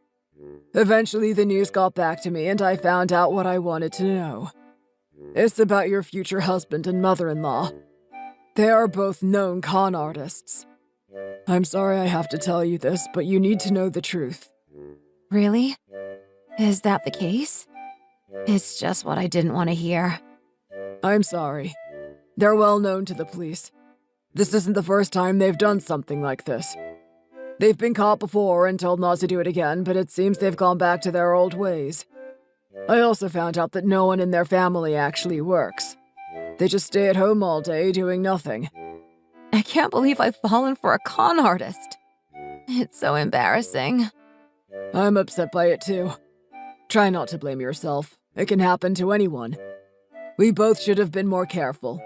B: Eventually, the news got back to me, and I found out what I wanted to know. It's about your future husband and mother-in-law. They are both known con artists. I'm sorry I have to tell you this, but you need to know the truth.
A: Really? Is that the case? It's just what I didn't want to hear.
B: I'm sorry. They're well known to the police. This isn't the first time they've done something like this. They've been caught before and told not to do it again, but it seems they've gone back to their old ways. I also found out that no one in their family actually works. They just stay at home all day doing nothing.
A: I can't believe I've fallen for a con artist. It's so embarrassing.
B: I'm upset by it too. Try not to blame yourself. It can happen to anyone. We both should have been more careful.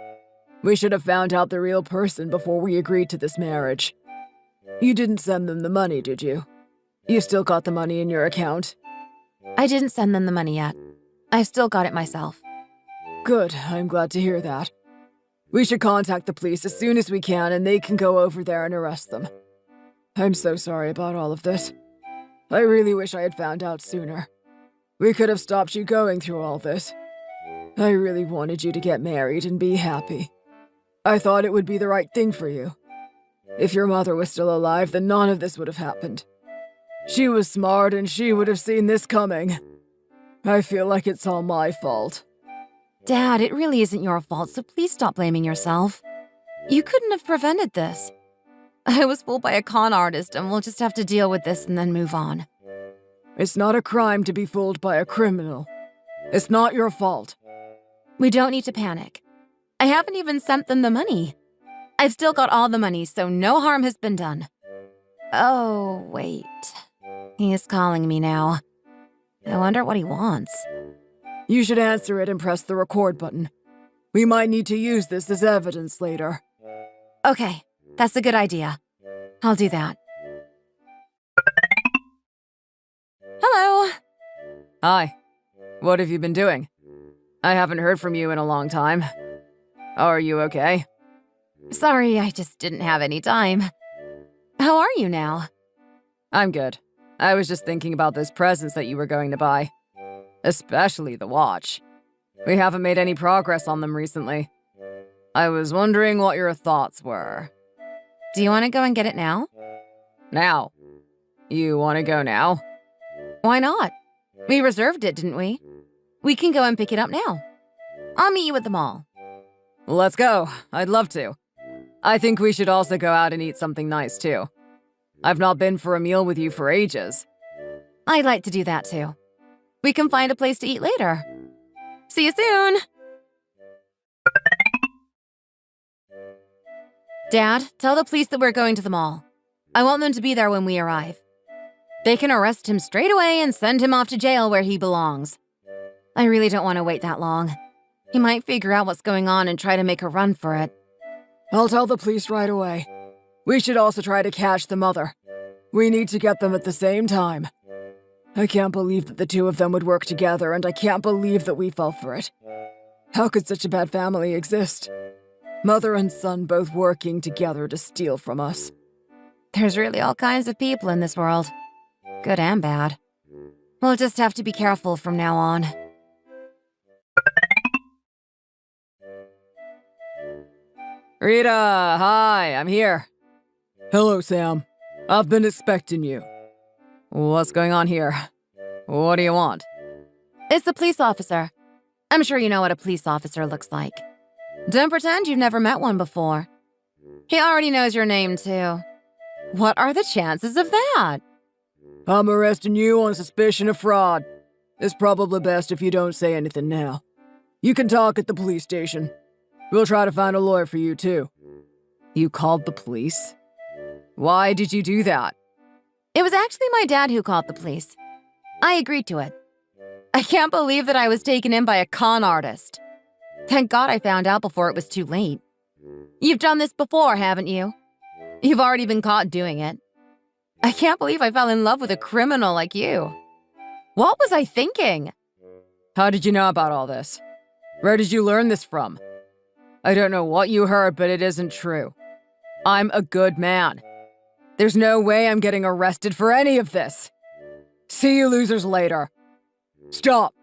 B: We should have found out the real person before we agreed to this marriage. You didn't send them the money, did you? You still got the money in your account?
A: I didn't send them the money yet. I still got it myself.
B: Good, I'm glad to hear that. We should contact the police as soon as we can, and they can go over there and arrest them. I'm so sorry about all of this. I really wish I had found out sooner. We could have stopped you going through all this. I really wanted you to get married and be happy. I thought it would be the right thing for you. If your mother was still alive, then none of this would have happened. She was smart and she would have seen this coming. I feel like it's all my fault.
A: Dad, it really isn't your fault, so please stop blaming yourself. You couldn't have prevented this. I was fooled by a con artist, and we'll just have to deal with this and then move on.
B: It's not a crime to be fooled by a criminal. It's not your fault.
A: We don't need to panic. I haven't even sent them the money. I've still got all the money, so no harm has been done. Oh, wait. He is calling me now. I wonder what he wants.
B: You should answer it and press the record button. We might need to use this as evidence later.
A: Okay, that's a good idea. I'll do that. Hello.
B: Hi. What have you been doing? I haven't heard from you in a long time. Are you okay?
A: Sorry, I just didn't have any time. How are you now?
B: I'm good. I was just thinking about those presents that you were going to buy. Especially the watch. We haven't made any progress on them recently. I was wondering what your thoughts were.
A: Do you want to go and get it now?
B: Now? You want to go now?
A: Why not? We reserved it, didn't we? We can go and pick it up now. I'll meet you at the mall.
B: Let's go. I'd love to. I think we should also go out and eat something nice, too. I've not been for a meal with you for ages.
A: I'd like to do that, too. We can find a place to eat later. See you soon! Dad, tell the police that we're going to the mall. I want them to be there when we arrive. They can arrest him straight away and send him off to jail where he belongs. I really don't want to wait that long. He might figure out what's going on and try to make a run for it.
B: I'll tell the police right away. We should also try to catch the mother. We need to get them at the same time. I can't believe that the two of them would work together, and I can't believe that we fell for it. How could such a bad family exist? Mother and son both working together to steal from us.
A: There's really all kinds of people in this world. Good and bad. We'll just have to be careful from now on.
B: Rita, hi, I'm here. Hello, Sam. I've been expecting you. What's going on here? What do you want?
A: It's the police officer. I'm sure you know what a police officer looks like. Don't pretend you've never met one before. He already knows your name, too. What are the chances of that?
B: I'm arresting you on suspicion of fraud. It's probably best if you don't say anything now. You can talk at the police station. We'll try to find a lawyer for you, too. You called the police? Why did you do that?
A: It was actually my dad who called the police. I agreed to it. I can't believe that I was taken in by a con artist. Thank God I found out before it was too late. You've done this before, haven't you? You've already been caught doing it. I can't believe I fell in love with a criminal like you. What was I thinking?
B: How did you know about all this? Where did you learn this from? I don't know what you heard, but it isn't true. I'm a good man. There's no way I'm getting arrested for any of this. See you losers later. Stop!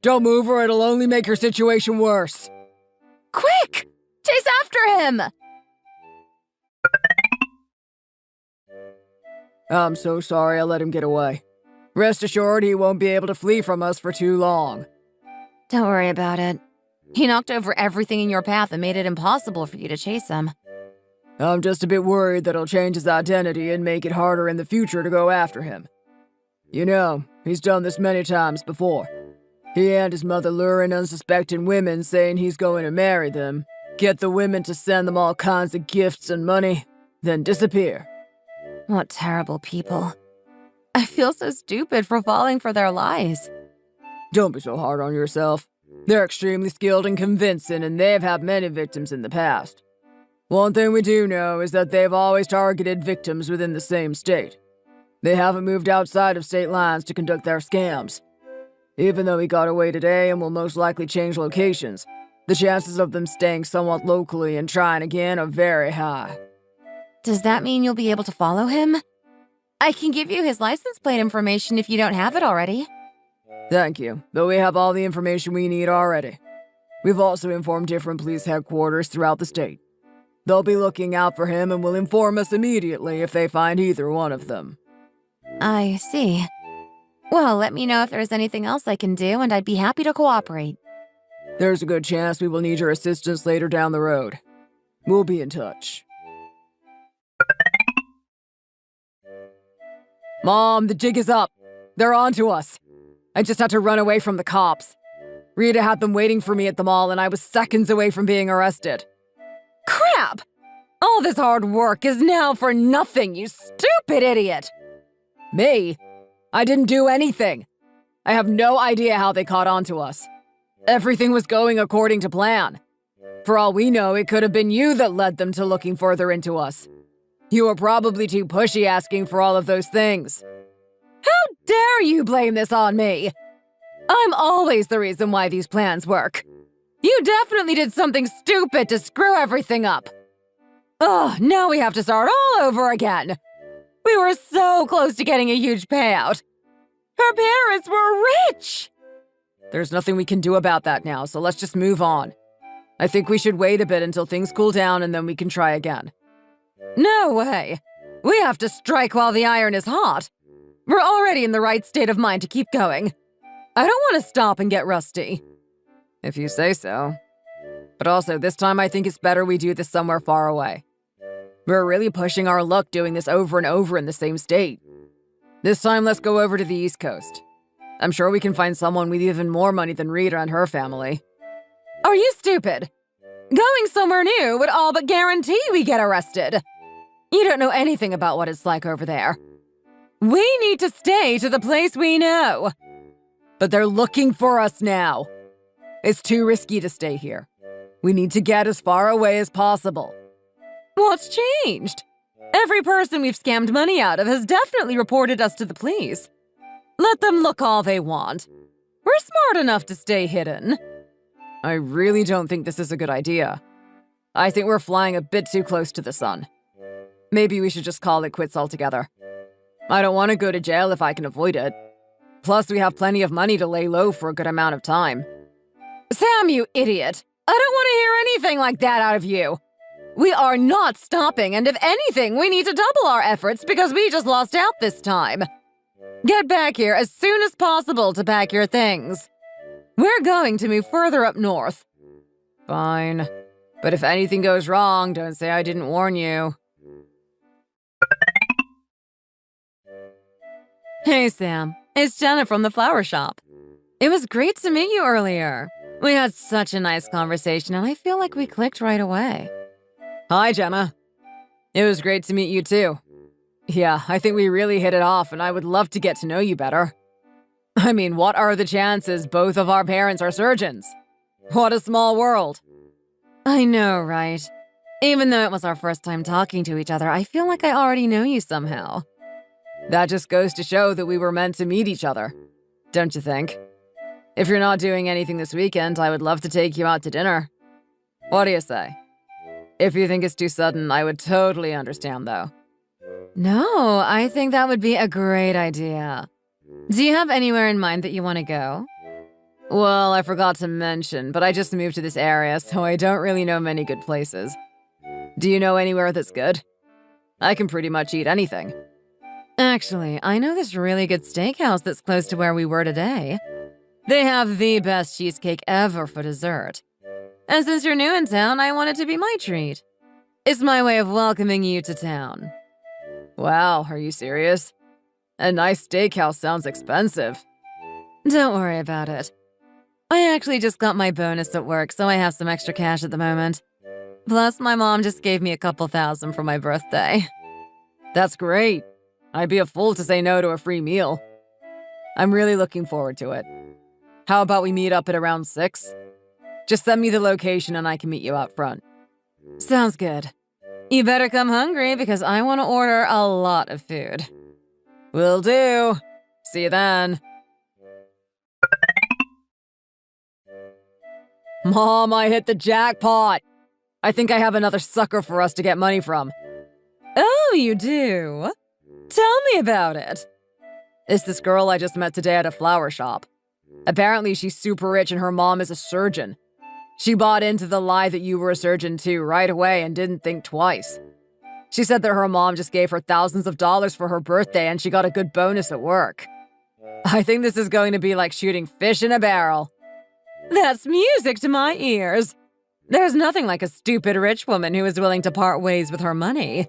B: Don't move or it'll only make your situation worse.
A: Quick! Chase after him!
B: I'm so sorry I let him get away. Rest assured he won't be able to flee from us for too long.
A: Don't worry about it. He knocked over everything in your path and made it impossible for you to chase him.
B: I'm just a bit worried that he'll change his identity and make it harder in the future to go after him. You know, he's done this many times before. He and his mother lure in unsuspecting women saying he's going to marry them, get the women to send them all kinds of gifts and money, then disappear.
A: What terrible people. I feel so stupid for falling for their lies.
B: Don't be so hard on yourself. They're extremely skilled and convincing, and they've had many victims in the past. One thing we do know is that they've always targeted victims within the same state. They haven't moved outside of state lines to conduct their scams. Even though he got away today and will most likely change locations, the chances of them staying somewhat locally and trying again are very high.
A: Does that mean you'll be able to follow him? I can give you his license plate information if you don't have it already.
B: Thank you, but we have all the information we need already. We've also informed different police headquarters throughout the state. They'll be looking out for him and will inform us immediately if they find either one of them.
A: I see. Well, let me know if there's anything else I can do, and I'd be happy to cooperate.
B: There's a good chance we will need your assistance later down the road. We'll be in touch. Mom, the jig is up. They're on to us. I just had to run away from the cops. Rita had them waiting for me at the mall, and I was seconds away from being arrested.
A: Crap! All this hard work is now for nothing, you stupid idiot!
B: Me? I didn't do anything. I have no idea how they caught on to us. Everything was going according to plan. For all we know, it could have been you that led them to looking further into us. You were probably too pushy asking for all of those things.
A: How dare you blame this on me? I'm always the reason why these plans work. You definitely did something stupid to screw everything up. Ugh, now we have to start all over again. We were so close to getting a huge payout. Her parents were rich!
B: There's nothing we can do about that now, so let's just move on. I think we should wait a bit until things cool down and then we can try again.
A: No way! We have to strike while the iron is hot. We're already in the right state of mind to keep going. I don't want to stop and get rusty.
B: If you say so. But also, this time I think it's better we do this somewhere far away. We're really pushing our luck doing this over and over in the same state. This time, let's go over to the East Coast. I'm sure we can find someone with even more money than Rita and her family.
A: Are you stupid? Going somewhere new would all but guarantee we get arrested. You don't know anything about what it's like over there. We need to stay to the place we know.
B: But they're looking for us now. It's too risky to stay here. We need to get as far away as possible.
A: What's changed? Every person we've scammed money out of has definitely reported us to the police. Let them look all they want. We're smart enough to stay hidden.
B: I really don't think this is a good idea. I think we're flying a bit too close to the sun. Maybe we should just call it quits altogether. I don't want to go to jail if I can avoid it. Plus, we have plenty of money to lay low for a good amount of time.
A: Sam, you idiot! I don't want to hear anything like that out of you. We are not stopping, and if anything, we need to double our efforts because we just lost out this time. Get back here as soon as possible to pack your things. We're going to move further up north.
B: Fine. But if anything goes wrong, don't say I didn't warn you.
A: Hey, Sam. It's Jenna from the flower shop. It was great to meet you earlier. We had such a nice conversation, and I feel like we clicked right away.
B: Hi, Jenna. It was great to meet you, too. Yeah, I think we really hit it off, and I would love to get to know you better. I mean, what are the chances both of our parents are surgeons? What a small world.
A: I know, right? Even though it was our first time talking to each other, I feel like I already know you somehow.
B: That just goes to show that we were meant to meet each other, don't you think? If you're not doing anything this weekend, I would love to take you out to dinner. What do you say? If you think it's too sudden, I would totally understand, though.
A: No, I think that would be a great idea. Do you have anywhere in mind that you want to go?
B: Well, I forgot to mention, but I just moved to this area, so I don't really know many good places. Do you know anywhere that's good? I can pretty much eat anything.
A: Actually, I know this really good steakhouse that's close to where we were today. They have the best cheesecake ever for dessert. And since you're new in town, I want it to be my treat. It's my way of welcoming you to town.
B: Wow, are you serious? A nice steakhouse sounds expensive.
A: Don't worry about it. I actually just got my bonus at work, so I have some extra cash at the moment. Plus, my mom just gave me a couple thousand for my birthday.
B: That's great. I'd be a fool to say no to a free meal. I'm really looking forward to it. How about we meet up at around 6? Just send me the location and I can meet you out front.
A: Sounds good. You better come hungry because I want to order a lot of food.
B: Will do. See you then. Mom, I hit the jackpot. I think I have another sucker for us to get money from.
A: Oh, you do? Tell me about it.
B: It's this girl I just met today at a flower shop. Apparently, she's super rich and her mom is a surgeon. She bought into the lie that you were a surgeon too right away and didn't think twice. She said that her mom just gave her thousands of dollars for her birthday and she got a good bonus at work. I think this is going to be like shooting fish in a barrel.
A: That's music to my ears. There's nothing like a stupid rich woman who is willing to part ways with her money.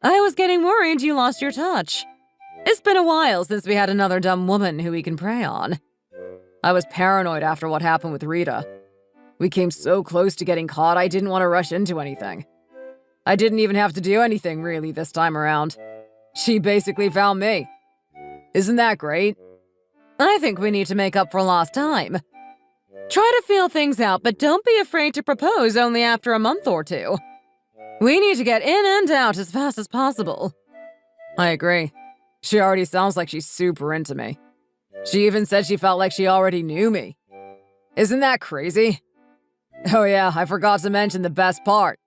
A: I was getting worried you lost your touch. It's been a while since we had another dumb woman who we can prey on.
B: I was paranoid after what happened with Rita. We came so close to getting caught, I didn't want to rush into anything. I didn't even have to do anything, really, this time around. She basically found me. Isn't that great?
A: I think we need to make up for lost time. Try to feel things out, but don't be afraid to propose only after a month or two. We need to get in and out as fast as possible.
B: I agree. She already sounds like she's super into me. She even said she felt like she already knew me. Isn't that crazy? Oh yeah, I forgot to mention the best part.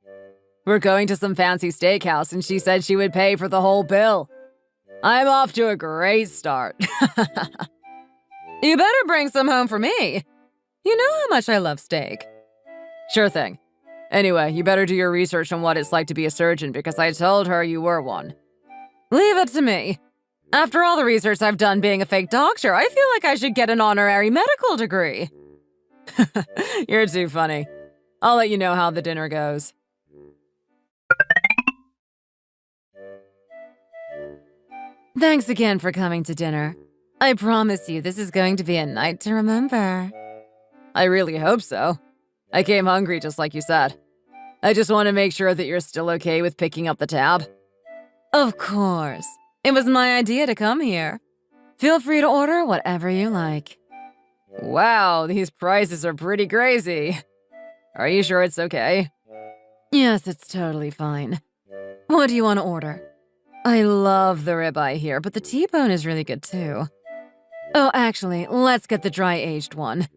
B: We're going to some fancy steakhouse and she said she would pay for the whole bill. I'm off to a great start.
A: You better bring some home for me. You know how much I love steak.
B: Sure thing. Anyway, you better do your research on what it's like to be a surgeon because I told her you were one.
A: Leave it to me. After all the research I've done being a fake doctor, I feel like I should get an honorary medical degree.
B: You're too funny. I'll let you know how the dinner goes.
A: Thanks again for coming to dinner. I promise you this is going to be a night to remember.
B: I really hope so. I came hungry just like you said. I just want to make sure that you're still okay with picking up the tab.
A: Of course. It was my idea to come here. Feel free to order whatever you like.
B: Wow, these prices are pretty crazy. Are you sure it's okay?
A: Yes, it's totally fine. What do you want to order? I love the ribeye here, but the T-bone is really good too. Oh, actually, let's get the dry-aged one.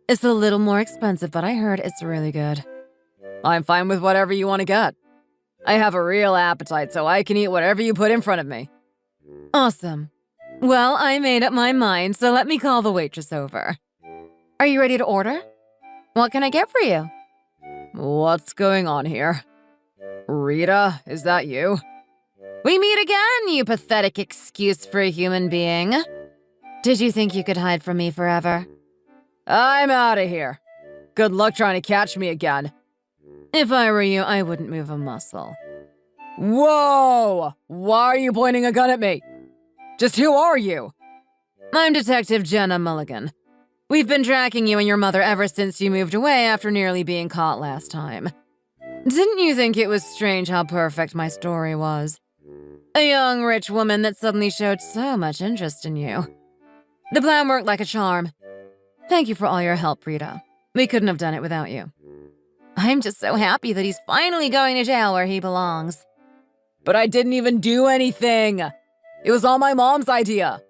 A: It's a little more expensive, but I heard it's really good.
B: I'm fine with whatever you want to get. I have a real appetite, so I can eat whatever you put in front of me.
A: Awesome. Well, I made up my mind, so let me call the waitress over. Are you ready to order? What can I get for you?
B: What's going on here? Rita, is that you?
A: We meet again, you pathetic excuse for a human being. Did you think you could hide from me forever?
B: I'm out of here. Good luck trying to catch me again.
A: If I were you, I wouldn't move a muscle.
B: Whoa! Why are you pointing a gun at me? Just who are you?
A: I'm Detective Jenna Mulligan. We've been tracking you and your mother ever since you moved away after nearly being caught last time. Didn't you think it was strange how perfect my story was? A young, rich woman that suddenly showed so much interest in you. The plan worked like a charm. Thank you for all your help, Rita. We couldn't have done it without you. I'm just so happy that he's finally going to jail where he belongs.
B: But I didn't even do anything. It was all my mom's idea.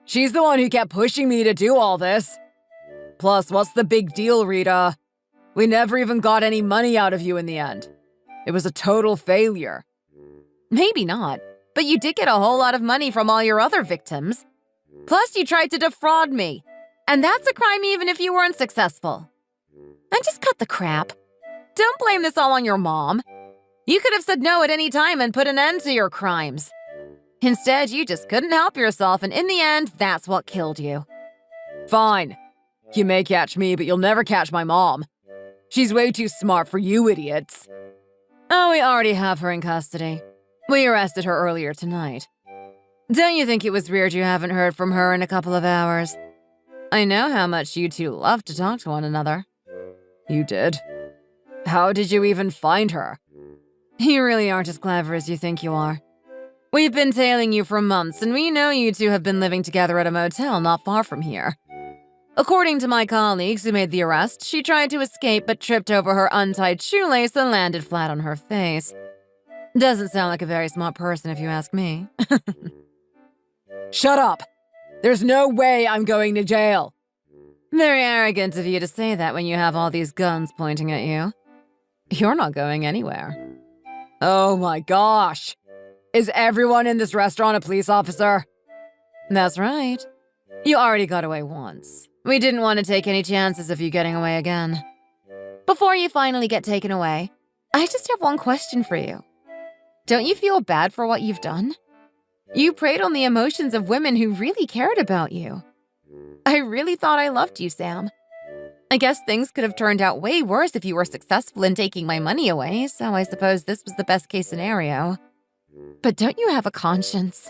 B: She's the one who kept pushing me to do all this. Plus, what's the big deal, Rita? We never even got any money out of you in the end. It was a total failure.
A: Maybe not, but you did get a whole lot of money from all your other victims. Plus, you tried to defraud me. And that's a crime even if you weren't successful. And just cut the crap. Don't blame this all on your mom. You could have said no at any time and put an end to your crimes. Instead, you just couldn't help yourself, and in the end, that's what killed you.
B: Fine. You may catch me, but you'll never catch my mom. She's way too smart for you idiots.
A: Oh, we already have her in custody. We arrested her earlier tonight. Don't you think it was weird you haven't heard from her in a couple of hours? I know how much you two love to talk to one another.
B: You did? How did you even find her?
A: You really aren't as clever as you think you are. We've been tailing you for months, and we know you two have been living together at a motel not far from here. According to my colleagues who made the arrest, she tried to escape but tripped over her untied shoelace and landed flat on her face. Doesn't sound like a very smart person if you ask me.
B: Shut up! There's no way I'm going to jail!
A: Very arrogant of you to say that when you have all these guns pointing at you. You're not going anywhere.
B: Oh my gosh! Is everyone in this restaurant a police officer?
A: That's right. You already got away once. We didn't want to take any chances of you getting away again. Before you finally get taken away, I just have one question for you. Don't you feel bad for what you've done? You preyed on the emotions of women who really cared about you. I really thought I loved you, Sam. I guess things could have turned out way worse if you were successful in taking my money away, so I suppose this was the best-case scenario. But don't you have a conscience?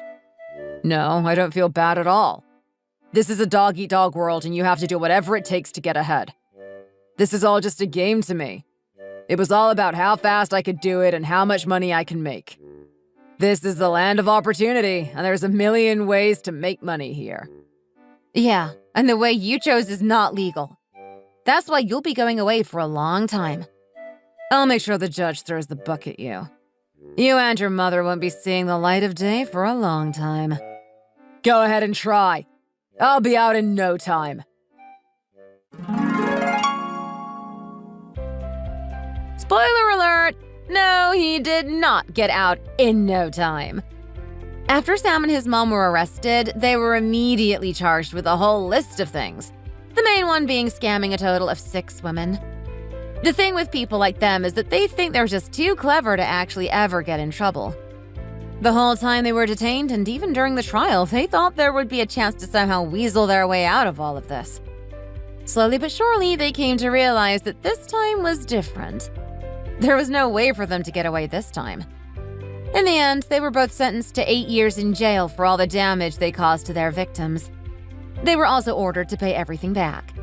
B: No, I don't feel bad at all. This is a dog-eat-dog world, and you have to do whatever it takes to get ahead. This is all just a game to me. It was all about how fast I could do it and how much money I can make. This is the land of opportunity, and there's a million ways to make money here.
A: Yeah, and the way you chose is not legal. That's why you'll be going away for a long time. I'll make sure the judge throws the book at you. You and your mother won't be seeing the light of day for a long time.
B: Go ahead and try. I'll be out in no time.
A: Spoiler alert! No, he did not get out in no time. After Sam and his mom were arrested, they were immediately charged with a whole list of things. The main one being scamming a total of 6 women. The thing with people like them is that they think they're just too clever to actually ever get in trouble. The whole time they were detained, and even during the trial, they thought there would be a chance to somehow weasel their way out of all of this. Slowly but surely, they came to realize that this time was different. There was no way for them to get away this time. In the end, they were both sentenced to 8 years in jail for all the damage they caused to their victims. They were also ordered to pay everything back.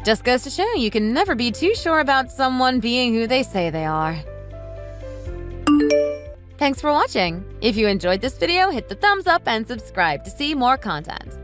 A: Just goes to show you can never be too sure about someone being who they say they are. Thanks for watching. If you enjoyed this video, hit the thumbs up and subscribe to see more content.